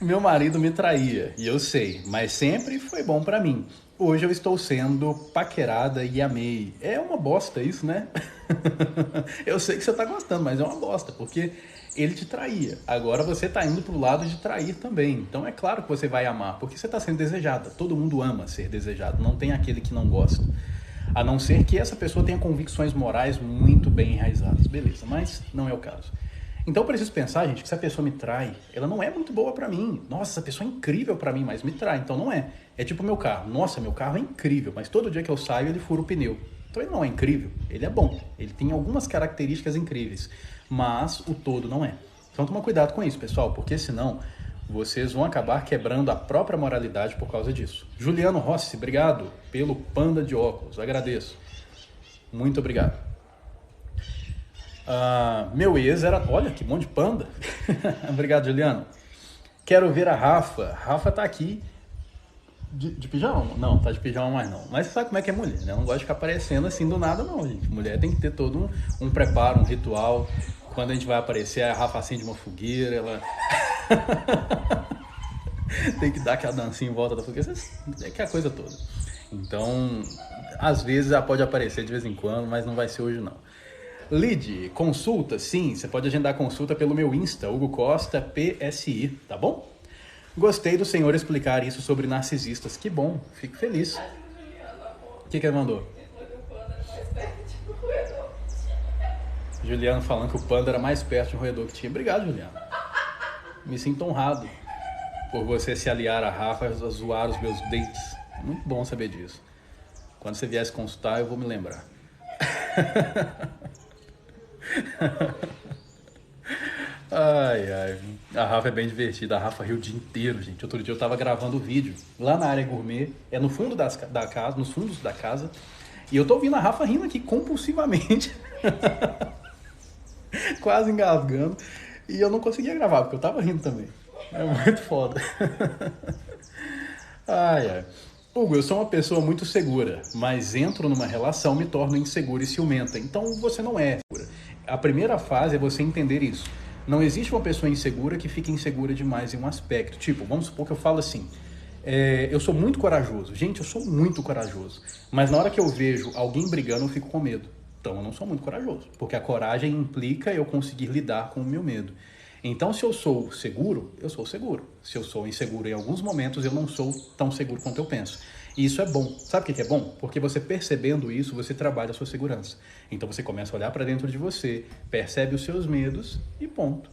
Meu marido me traía, e eu sei, mas sempre foi bom pra mim. Hoje eu estou sendo paquerada e amei. É uma bosta isso, né? Eu sei que você tá gostando, mas é uma bosta, porque ele te traía. Agora você tá indo pro lado de trair também. Então é claro que você vai amar, porque você tá sendo desejada. Todo mundo ama ser desejado, não tem aquele que não gosta. A não ser que essa pessoa tenha convicções morais muito bem enraizadas. Beleza, mas não é o caso. Então eu preciso pensar, gente, que se a pessoa me trai, ela não é muito boa pra mim. Nossa, essa pessoa é incrível pra mim, mas me trai, então não é. É tipo o meu carro. Nossa, meu carro é incrível, mas todo dia que eu saio ele fura o pneu. Então ele não é incrível, ele é bom. Ele tem algumas características incríveis, mas o todo não é. Então toma cuidado com isso, pessoal, porque senão vocês vão acabar quebrando a própria moralidade por causa disso. Juliano Rossi, obrigado pelo panda de óculos, agradeço. Muito obrigado. Meu ex era... Olha, que monte de panda. Obrigado, Juliano. Quero ver a Rafa. Rafa tá aqui de pijama? Não, tá de pijama mais não. Mas você sabe como é que é mulher, né? Não gosta de ficar aparecendo assim do nada não, gente. Mulher tem que ter todo um preparo, um ritual. Quando a gente vai aparecer, a Rafa acende uma fogueira, ela... tem que dar aquela dancinha em volta da fogueira. É que é a coisa toda. Então, às vezes ela pode aparecer de vez em quando, mas não vai ser hoje não. Lid, consulta, sim, você pode agendar consulta pelo meu Insta, Hugo Costa PSI, tá bom? Gostei do senhor explicar isso sobre narcisistas, que bom, fico feliz. O que ele mandou? Juliano falando que o panda era mais perto de um roedor que tinha. Obrigado, Juliano. Me sinto honrado por você se aliar a Rafa a zoar os meus dentes. Muito bom saber disso. Quando você viesse consultar, eu vou me lembrar. Ai, ai. A Rafa é bem divertida. A Rafa riu o dia inteiro, gente. Outro dia eu tava gravando o vídeo lá na área gourmet. É no fundo da casa, nos fundos da casa. E eu tô ouvindo a Rafa rindo aqui compulsivamente. Quase engasgando. E eu não conseguia gravar, porque eu tava rindo também. É muito foda. Ai, ai. Hugo, eu sou uma pessoa muito segura, mas entro numa relação, me torno insegura e ciumenta. Então você não é segura. A primeira fase é você entender isso. Não existe uma pessoa insegura que fique insegura demais em um aspecto. Tipo, vamos supor que eu falo assim, eu sou muito corajoso. Gente, eu sou muito corajoso. Mas na hora que eu vejo alguém brigando, eu fico com medo. Então eu não sou muito corajoso, porque a coragem implica eu conseguir lidar com o meu medo. Então, se eu sou seguro, eu sou seguro. Se eu sou inseguro em alguns momentos, eu não sou tão seguro quanto eu penso. E isso é bom. Sabe o que é bom? Porque você percebendo isso, você trabalha a sua segurança. Então, você começa a olhar para dentro de você, percebe os seus medos e ponto.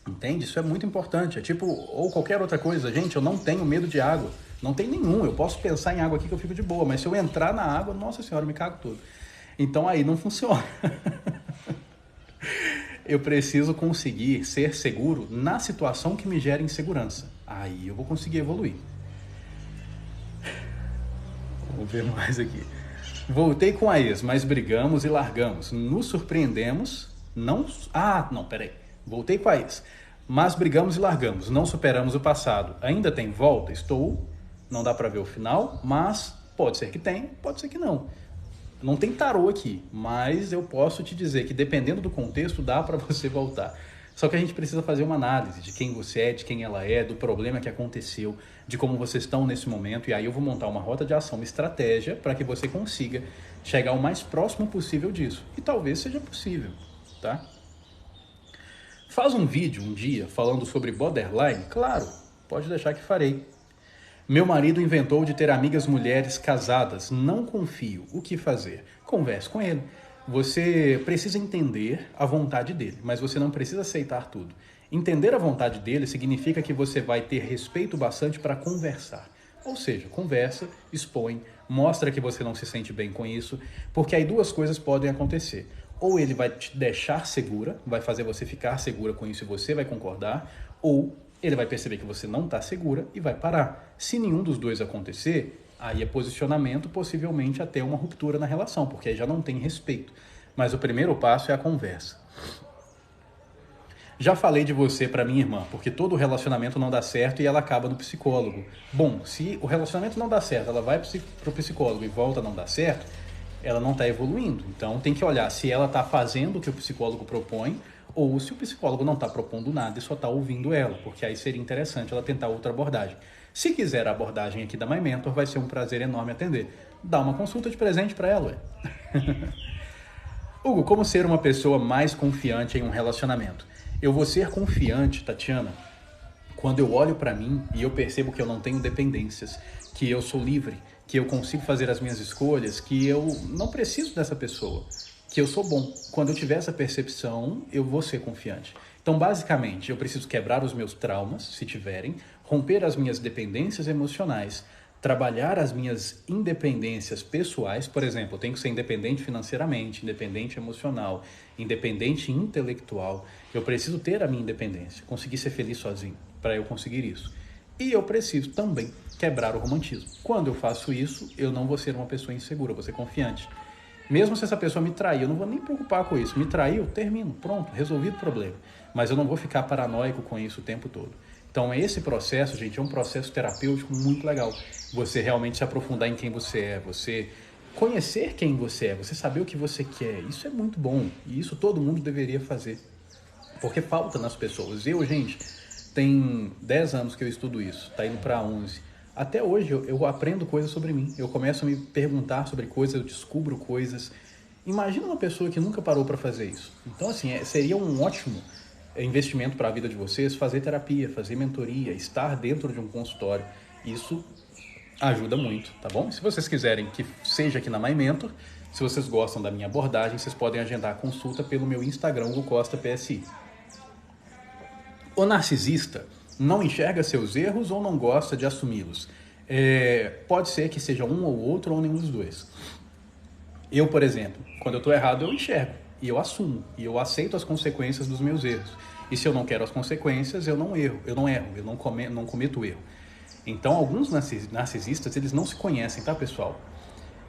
Entende? Isso é muito importante. É tipo, ou qualquer outra coisa. Gente, eu não tenho medo de água. Não tem nenhum. Eu posso pensar em água aqui que eu fico de boa. Mas se eu entrar na água, nossa senhora, eu me cago todo. Então, aí não funciona. Eu preciso conseguir ser seguro na situação que me gera insegurança. Aí eu vou conseguir evoluir. Vou ver mais aqui. Voltei com a ex, mas brigamos e largamos. Nos surpreendemos. Não. Não, peraí. Voltei com a ex, mas brigamos e largamos. Não superamos o passado. Ainda tem volta? Não dá pra ver o final, mas pode ser que tenha, pode ser que não. Não tem tarô aqui, mas eu posso te dizer que dependendo do contexto dá para você voltar. Só que a gente precisa fazer uma análise de quem você é, de quem ela é, do problema que aconteceu, de como vocês estão nesse momento. E aí eu vou montar uma rota de ação, uma estratégia para que você consiga chegar o mais próximo possível disso. E talvez seja possível, tá? Faz um vídeo um dia falando sobre borderline? Claro, pode deixar que farei. Meu marido inventou de ter amigas mulheres casadas. Não confio. O que fazer? Converse com ele. Você precisa entender a vontade dele, mas você não precisa aceitar tudo. Entender a vontade dele significa que você vai ter respeito bastante para conversar. Ou seja, conversa, expõe, mostra que você não se sente bem com isso, porque aí duas coisas podem acontecer. Ou ele vai te deixar segura, vai fazer você ficar segura com isso e você vai concordar, ou ele vai perceber que você não está segura e vai parar. Se nenhum dos dois acontecer, aí é posicionamento, possivelmente até uma ruptura na relação, porque aí já não tem respeito. Mas o primeiro passo é a conversa. Já falei de você para minha irmã, porque todo relacionamento não dá certo e ela acaba no psicólogo. Bom, se o relacionamento não dá certo, ela vai para o psicólogo e volta a não dar certo, ela não está evoluindo. Então tem que olhar se ela está fazendo o que o psicólogo propõe ou se o psicólogo não está propondo nada e só está ouvindo ela, porque aí seria interessante ela tentar outra abordagem. Se quiser a abordagem aqui da My Mentor, vai ser um prazer enorme atender. Dá uma consulta de presente para ela, ué. Hugo, como ser uma pessoa mais confiante em um relacionamento? Eu vou ser confiante, Tatiana, quando eu olho para mim e eu percebo que eu não tenho dependências, que eu sou livre, que eu consigo fazer as minhas escolhas, que eu não preciso dessa pessoa, que eu sou bom. Quando eu tiver essa percepção, eu vou ser confiante. Então, basicamente, eu preciso quebrar os meus traumas, se tiverem, romper as minhas dependências emocionais, trabalhar as minhas independências pessoais. Por exemplo, eu tenho que ser independente financeiramente, independente emocional, independente intelectual. Eu preciso ter a minha independência, conseguir ser feliz sozinho, para eu conseguir isso. E eu preciso também quebrar o romantismo. Quando eu faço isso, eu não vou ser uma pessoa insegura, eu vou ser confiante. Mesmo se essa pessoa me trair, eu não vou nem preocupar com isso. Me traiu, termino, pronto, resolvido o problema. Mas eu não vou ficar paranoico com isso o tempo todo. Então esse processo, gente, é um processo terapêutico muito legal. Você realmente se aprofundar em quem você é, você conhecer quem você é, você saber o que você quer. Isso é muito bom e isso todo mundo deveria fazer. Porque falta nas pessoas. Eu, gente, tem 10 anos que eu estudo isso, tá indo para 11. Até hoje eu aprendo coisas sobre mim. Eu começo a me perguntar sobre coisas, eu descubro coisas. Imagina uma pessoa que nunca parou para fazer isso. Então, assim, seria um ótimo investimento para a vida de vocês fazer terapia, fazer mentoria, estar dentro de um consultório. Isso ajuda muito, tá bom? Se vocês quiserem que seja aqui na My Mentor, se vocês gostam da minha abordagem, vocês podem agendar a consulta pelo meu Instagram, Hugo Costa PSI. O narcisista não enxerga seus erros ou não gosta de assumi-los. Pode ser que seja um ou outro ou nenhum dos dois. Eu, por exemplo, quando eu estou errado, eu enxergo e eu assumo e eu aceito as consequências dos meus erros. E se eu não quero as consequências, eu não erro, eu não cometo erro. Então, alguns narcisistas, eles não se conhecem, tá, pessoal?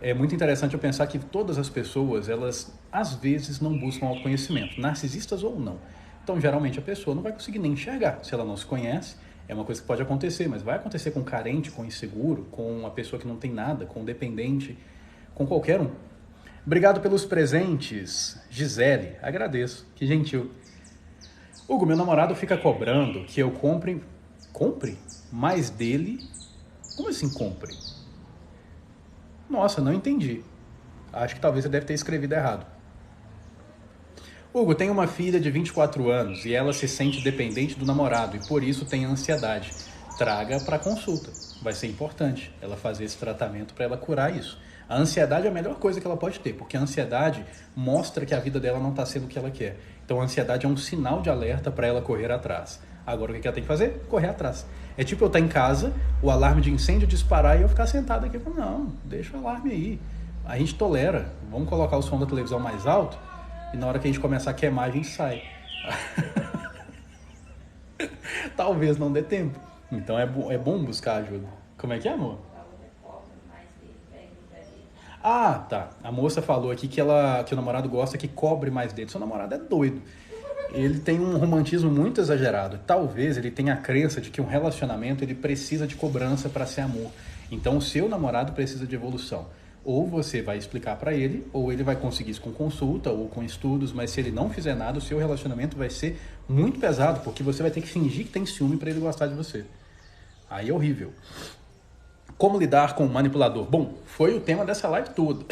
É muito interessante eu pensar que todas as pessoas, elas às vezes não buscam autoconhecimento, narcisistas ou não. Então, geralmente, a pessoa não vai conseguir nem enxergar. Se ela não se conhece, é uma coisa que pode acontecer, mas vai acontecer com carente, com inseguro, com uma pessoa que não tem nada, com dependente, com qualquer um. Obrigado pelos presentes, Gisele. Agradeço, que gentil. Hugo, meu namorado fica cobrando que eu compre mais dele. Como assim compre? Nossa, não entendi. Acho que talvez você deve ter escrevido errado. Hugo, tem uma filha de 24 anos e ela se sente dependente do namorado e por isso tem ansiedade. Traga para consulta. Vai ser importante ela fazer esse tratamento para ela curar isso. A ansiedade é a melhor coisa que ela pode ter, porque a ansiedade mostra que a vida dela não está sendo o que ela quer. Então a ansiedade é um sinal de alerta para ela correr atrás. Agora o que ela tem que fazer? Correr atrás. É tipo eu estar em casa, o alarme de incêndio disparar e eu ficar sentado aqui e falar, não, deixa o alarme aí. A gente tolera, vamos colocar o som da televisão mais alto e na hora que a gente começar a queimar a gente sai. Talvez não dê tempo. Então é bom buscar ajuda. Como é que é, amor? Ah, tá. A moça falou aqui que o namorado gosta que cobre mais dele. Seu namorado é doido. Ele tem um romantismo muito exagerado. Talvez ele tenha a crença de que um relacionamento ele precisa de cobrança para ser amor. Então o seu namorado precisa de evolução. Ou você vai explicar para ele, ou ele vai conseguir isso com consulta ou com estudos, mas se ele não fizer nada, o seu relacionamento vai ser muito pesado, porque você vai ter que fingir que tem ciúme para ele gostar de você. Aí é horrível. Como lidar com o manipulador? Bom, foi o tema dessa live toda.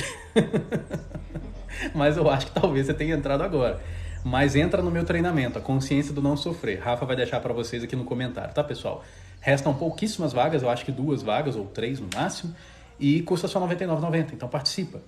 Mas eu acho que talvez você tenha entrado agora. Mas entra no meu treinamento, a consciência do não sofrer. Rafa vai deixar para vocês aqui no comentário, tá, pessoal? Restam pouquíssimas vagas, eu acho que 2 vagas ou 3 no máximo. E custa só R$ 99,90, então participa.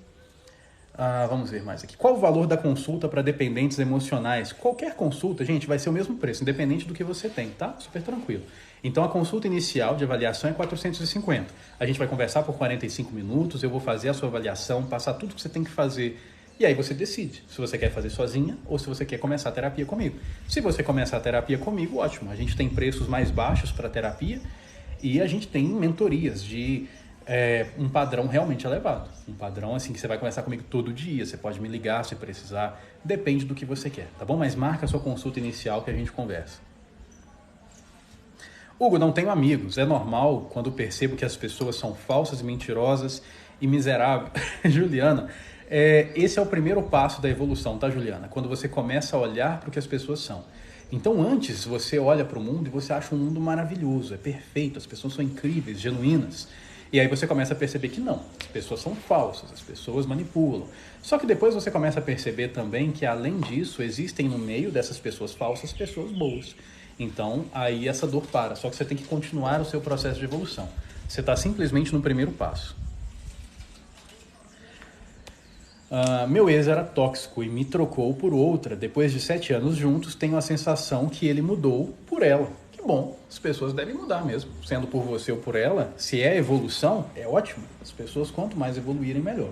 Vamos ver mais aqui. Qual o valor da consulta para dependentes emocionais? Qualquer consulta, gente, vai ser o mesmo preço, independente do que você tem, tá? Super tranquilo. Então, a consulta inicial de avaliação é 450. A gente vai conversar por 45 minutos, eu vou fazer a sua avaliação, passar tudo que você tem que fazer. E aí você decide se você quer fazer sozinha ou se você quer começar a terapia comigo. Se você começar a terapia comigo, ótimo. A gente tem preços mais baixos para terapia e a gente tem mentorias de um padrão realmente elevado. Um padrão assim que você vai conversar comigo todo dia. Você pode me ligar se precisar. Depende do que você quer, tá bom? Mas marca a sua consulta inicial que a gente conversa. Hugo, não tenho amigos. É normal quando percebo que as pessoas são falsas, mentirosas e miseráveis. Juliana, esse é o primeiro passo da evolução, tá, Juliana? Quando você começa a olhar para o que as pessoas são. Então, antes, você olha para o mundo e você acha um mundo maravilhoso, é perfeito, as pessoas são incríveis, genuínas. E aí você começa a perceber que não, as pessoas são falsas, as pessoas manipulam. Só que depois você começa a perceber também que, além disso, existem no meio dessas pessoas falsas, pessoas boas. Então, aí essa dor para. Só que você tem que continuar o seu processo de evolução. Você está simplesmente no primeiro passo. Meu ex era tóxico e me trocou por outra. Depois de 7 anos juntos, tenho a sensação que ele mudou por ela. Que bom, as pessoas devem mudar mesmo. Sendo por você ou por ela, se é evolução, é ótimo. As pessoas, quanto mais evoluírem, melhor.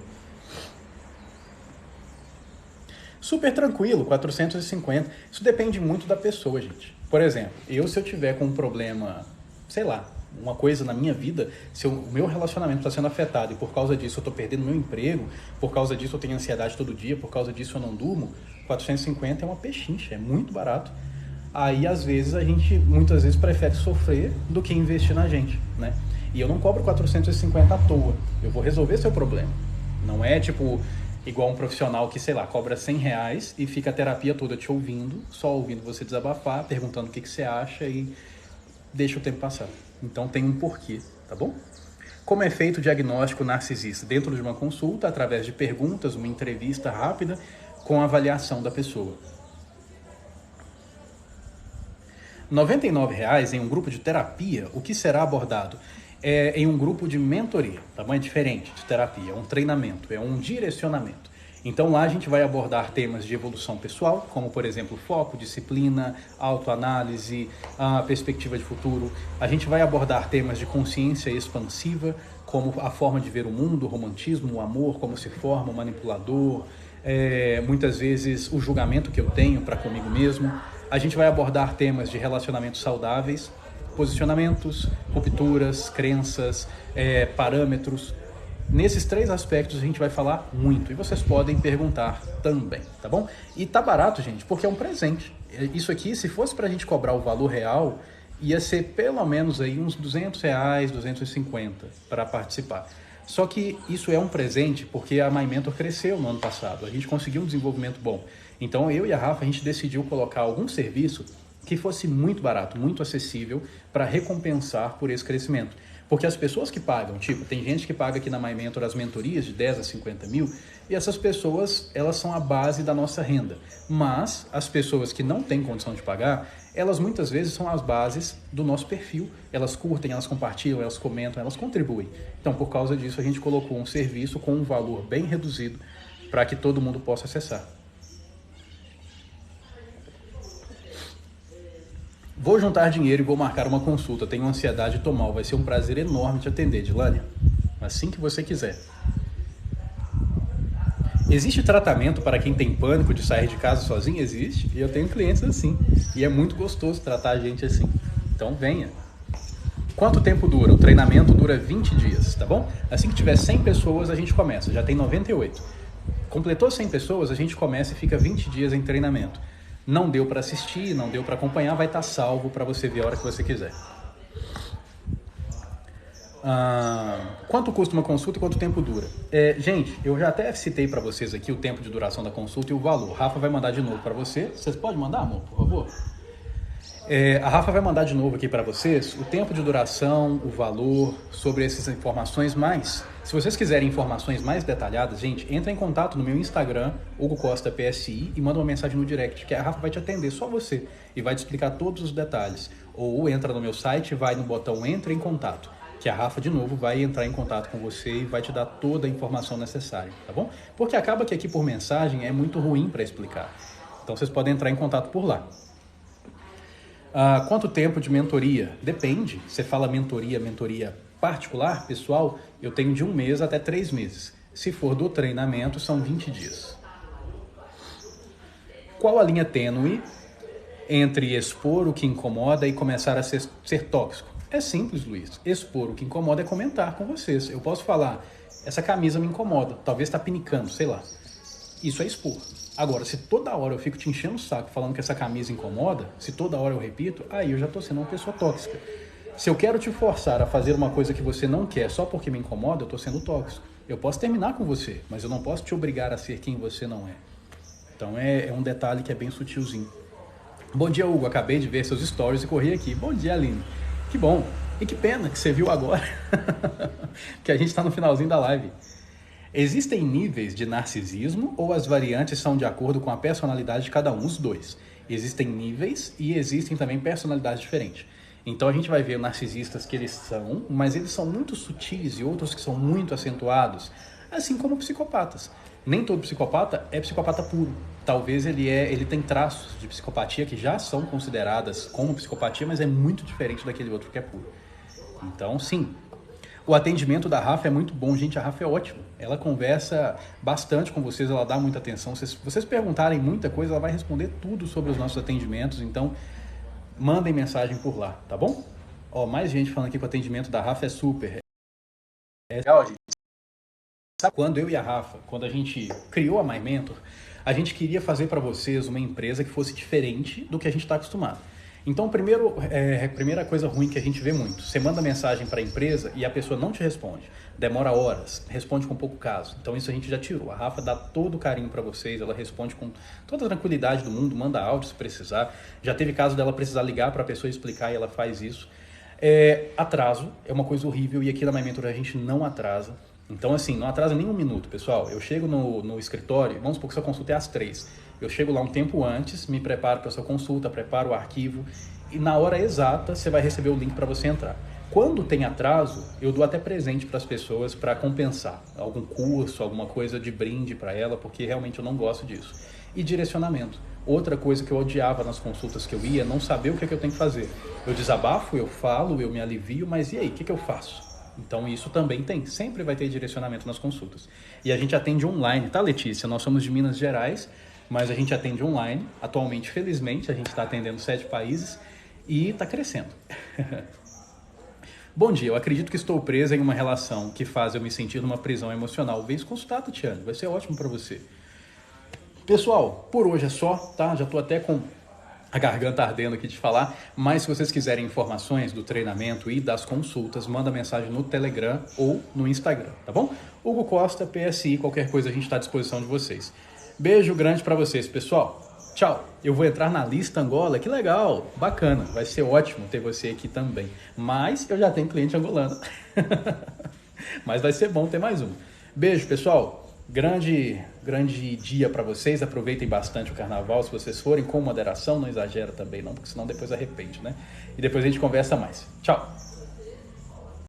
Super tranquilo, 450. Isso depende muito da pessoa, gente. Por exemplo, se eu tiver com um problema, sei lá, uma coisa na minha vida, se o meu relacionamento está sendo afetado e por causa disso eu estou perdendo meu emprego, por causa disso eu tenho ansiedade todo dia, por causa disso eu não durmo, 450 é uma pechincha, é muito barato. Aí, às vezes, a gente muitas vezes prefere sofrer do que investir na gente, né? E eu não cobro 450 à toa, eu vou resolver seu problema. Não é tipo igual um profissional que, sei lá, cobra R$100 e fica a terapia toda te ouvindo, só ouvindo você desabafar, perguntando o que você acha e deixa o tempo passar. Então tem um porquê, tá bom? Como é feito o diagnóstico narcisista? Dentro de uma consulta, através de perguntas, uma entrevista rápida com a avaliação da pessoa. R$ 99,00 em um grupo de terapia, o que será abordado? Em um grupo de mentoria, tá bom? É diferente de terapia, é um treinamento, é um direcionamento. Então lá a gente vai abordar temas de evolução pessoal, como por exemplo foco, disciplina, autoanálise, a perspectiva de futuro. A gente vai abordar temas de consciência expansiva, como a forma de ver o mundo, o romantismo, o amor, como se forma o manipulador, muitas vezes o julgamento que eu tenho para comigo mesmo. A gente vai abordar temas de relacionamentos saudáveis, posicionamentos, rupturas, crenças, parâmetros. Nesses 3 aspectos a gente vai falar muito e vocês podem perguntar também, tá bom? E tá barato, gente, porque é um presente. Isso aqui, se fosse pra gente cobrar o valor real, ia ser pelo menos aí uns R$200, 250 para participar. Só que isso é um presente porque a My Mentor cresceu no ano passado, a gente conseguiu um desenvolvimento bom. Então eu e a Rafa, a gente decidiu colocar algum serviço que fosse muito barato, muito acessível para recompensar por esse crescimento. Porque as pessoas que pagam, tipo, tem gente que paga aqui na My Mentor as mentorias de 10 a 50 mil, e essas pessoas, elas são a base da nossa renda. Mas as pessoas que não têm condição de pagar, elas muitas vezes são as bases do nosso perfil. Elas curtem, elas compartilham, elas comentam, elas contribuem. Então, por causa disso, a gente colocou um serviço com um valor bem reduzido para que todo mundo possa acessar. Vou juntar dinheiro e vou marcar uma consulta. Tenho ansiedade e tô mal. Vai ser um prazer enorme te atender, Dilânia. Assim que você quiser. Existe tratamento para quem tem pânico de sair de casa sozinho? Existe. E eu tenho clientes assim. E é muito gostoso tratar a gente assim. Então venha. Quanto tempo dura? O treinamento dura 20 dias, tá bom? Assim que tiver 100 pessoas, a gente começa. Já tem 98. Completou 100 pessoas, a gente começa e fica 20 dias em treinamento. Não deu para assistir, não deu para acompanhar, vai estar salvo para você ver a hora que você quiser. Quanto custa uma consulta e quanto tempo dura? Gente, eu já até citei para vocês aqui o tempo de duração da consulta e o valor. Rafa vai mandar de novo para você. Vocês podem mandar, amor, por favor? A Rafa vai mandar de novo aqui para vocês o tempo de duração, o valor, sobre essas informações mais. Se vocês quiserem informações mais detalhadas, gente, entra em contato no meu Instagram, Hugo Costa PSI, e manda uma mensagem no direct, que a Rafa vai te atender, só você, e vai te explicar todos os detalhes. Ou entra no meu site, vai no botão Entre em Contato, que a Rafa, de novo, vai entrar em contato com você e vai te dar toda a informação necessária, tá bom? Porque acaba que aqui por mensagem é muito ruim para explicar. Então vocês podem entrar em contato por lá. Quanto tempo de mentoria? Depende. Você fala mentoria particular, pessoal, eu tenho de 1 mês até 3 meses. Se for do treinamento, são 20 dias. Qual a linha tênue entre expor o que incomoda e começar a ser tóxico? É simples, Luiz. Expor o que incomoda é comentar com vocês. Eu posso falar, essa camisa me incomoda, talvez está pinicando, sei lá. Isso é expor. Agora, se toda hora eu fico te enchendo o saco falando que essa camisa incomoda, se toda hora eu repito, aí eu já estou sendo uma pessoa tóxica. Se eu quero te forçar a fazer uma coisa que você não quer só porque me incomoda, eu estou sendo tóxico. Eu posso terminar com você, mas eu não posso te obrigar a ser quem você não é. Então é um detalhe que é bem sutilzinho. Bom dia, Hugo. Acabei de ver seus stories e corri aqui. Bom dia, Aline. Que bom. E que pena que você viu agora. Que a gente está no finalzinho da live. Existem níveis de narcisismo ou as variantes são de acordo com a personalidade de cada um? Os dois. Existem níveis e existem também personalidades diferentes. Então a gente vai ver narcisistas que eles são, mas eles são muito sutis e outros que são muito acentuados, assim como psicopatas. Nem todo psicopata é psicopata puro. Talvez ele tem traços de psicopatia que já são consideradas como psicopatia, mas é muito diferente daquele outro que é puro. Então, sim, o atendimento da Rafa é muito bom, gente. A Rafa é ótima. Ela conversa bastante com vocês, ela dá muita atenção. Se vocês perguntarem muita coisa, ela vai responder tudo sobre os nossos atendimentos. Então, mandem mensagem por lá, tá bom? Ó, mais gente falando aqui que o atendimento da Rafa é super. É legal, gente. Sabe quando eu e a Rafa, quando a gente criou a My Mentor, a gente queria fazer para vocês uma empresa que fosse diferente do que a gente está acostumado. Então, a primeira coisa ruim que a gente vê muito, você manda mensagem para a empresa e a pessoa não te responde, demora horas, responde com pouco caso. Então, isso a gente já tirou. A Rafa dá todo o carinho para vocês, ela responde com toda a tranquilidade do mundo, manda áudio se precisar. Já teve caso dela precisar ligar para a pessoa explicar e ela faz isso. Atraso é uma coisa horrível e aqui na My Mentor a gente não atrasa. Então, assim, não atrasa nem um minuto, pessoal. Eu chego no escritório, vamos supor que sua consulta é às 3. Eu chego lá um tempo antes, me preparo para a sua consulta, preparo o arquivo e na hora exata você vai receber o link para você entrar. Quando tem atraso, eu dou até presente para as pessoas para compensar. Algum curso, alguma coisa de brinde para ela, porque realmente eu não gosto disso. E direcionamento. Outra coisa que eu odiava nas consultas que eu ia, não saber o que eu tenho que fazer. Eu desabafo, eu falo, eu me alivio, mas e aí, o que eu faço? Então isso também tem, sempre vai ter direcionamento nas consultas. E a gente atende online, tá, Letícia? Nós somos de Minas Gerais, mas a gente atende online. Atualmente, felizmente, a gente está atendendo 7 países e está crescendo. Bom dia, eu acredito que estou presa em uma relação que faz eu me sentir numa prisão emocional. Vem se consultar, Tatiana, vai ser ótimo para você. Pessoal, por hoje é só, tá? Já estou até com a garganta ardendo aqui de falar, mas se vocês quiserem informações do treinamento e das consultas, manda mensagem no Telegram ou no Instagram, tá bom? Hugo Costa, PSI, qualquer coisa a gente está à disposição de vocês. Beijo grande para vocês, pessoal. Tchau. Eu vou entrar na lista Angola, que legal, bacana, vai ser ótimo ter você aqui também. Mas eu já tenho cliente angolano. Mas vai ser bom ter mais um. Beijo, pessoal. Grande dia para vocês, aproveitem bastante o carnaval, se vocês forem com moderação, não exagera também não, porque senão depois arrepende, né? E depois a gente conversa mais. Tchau!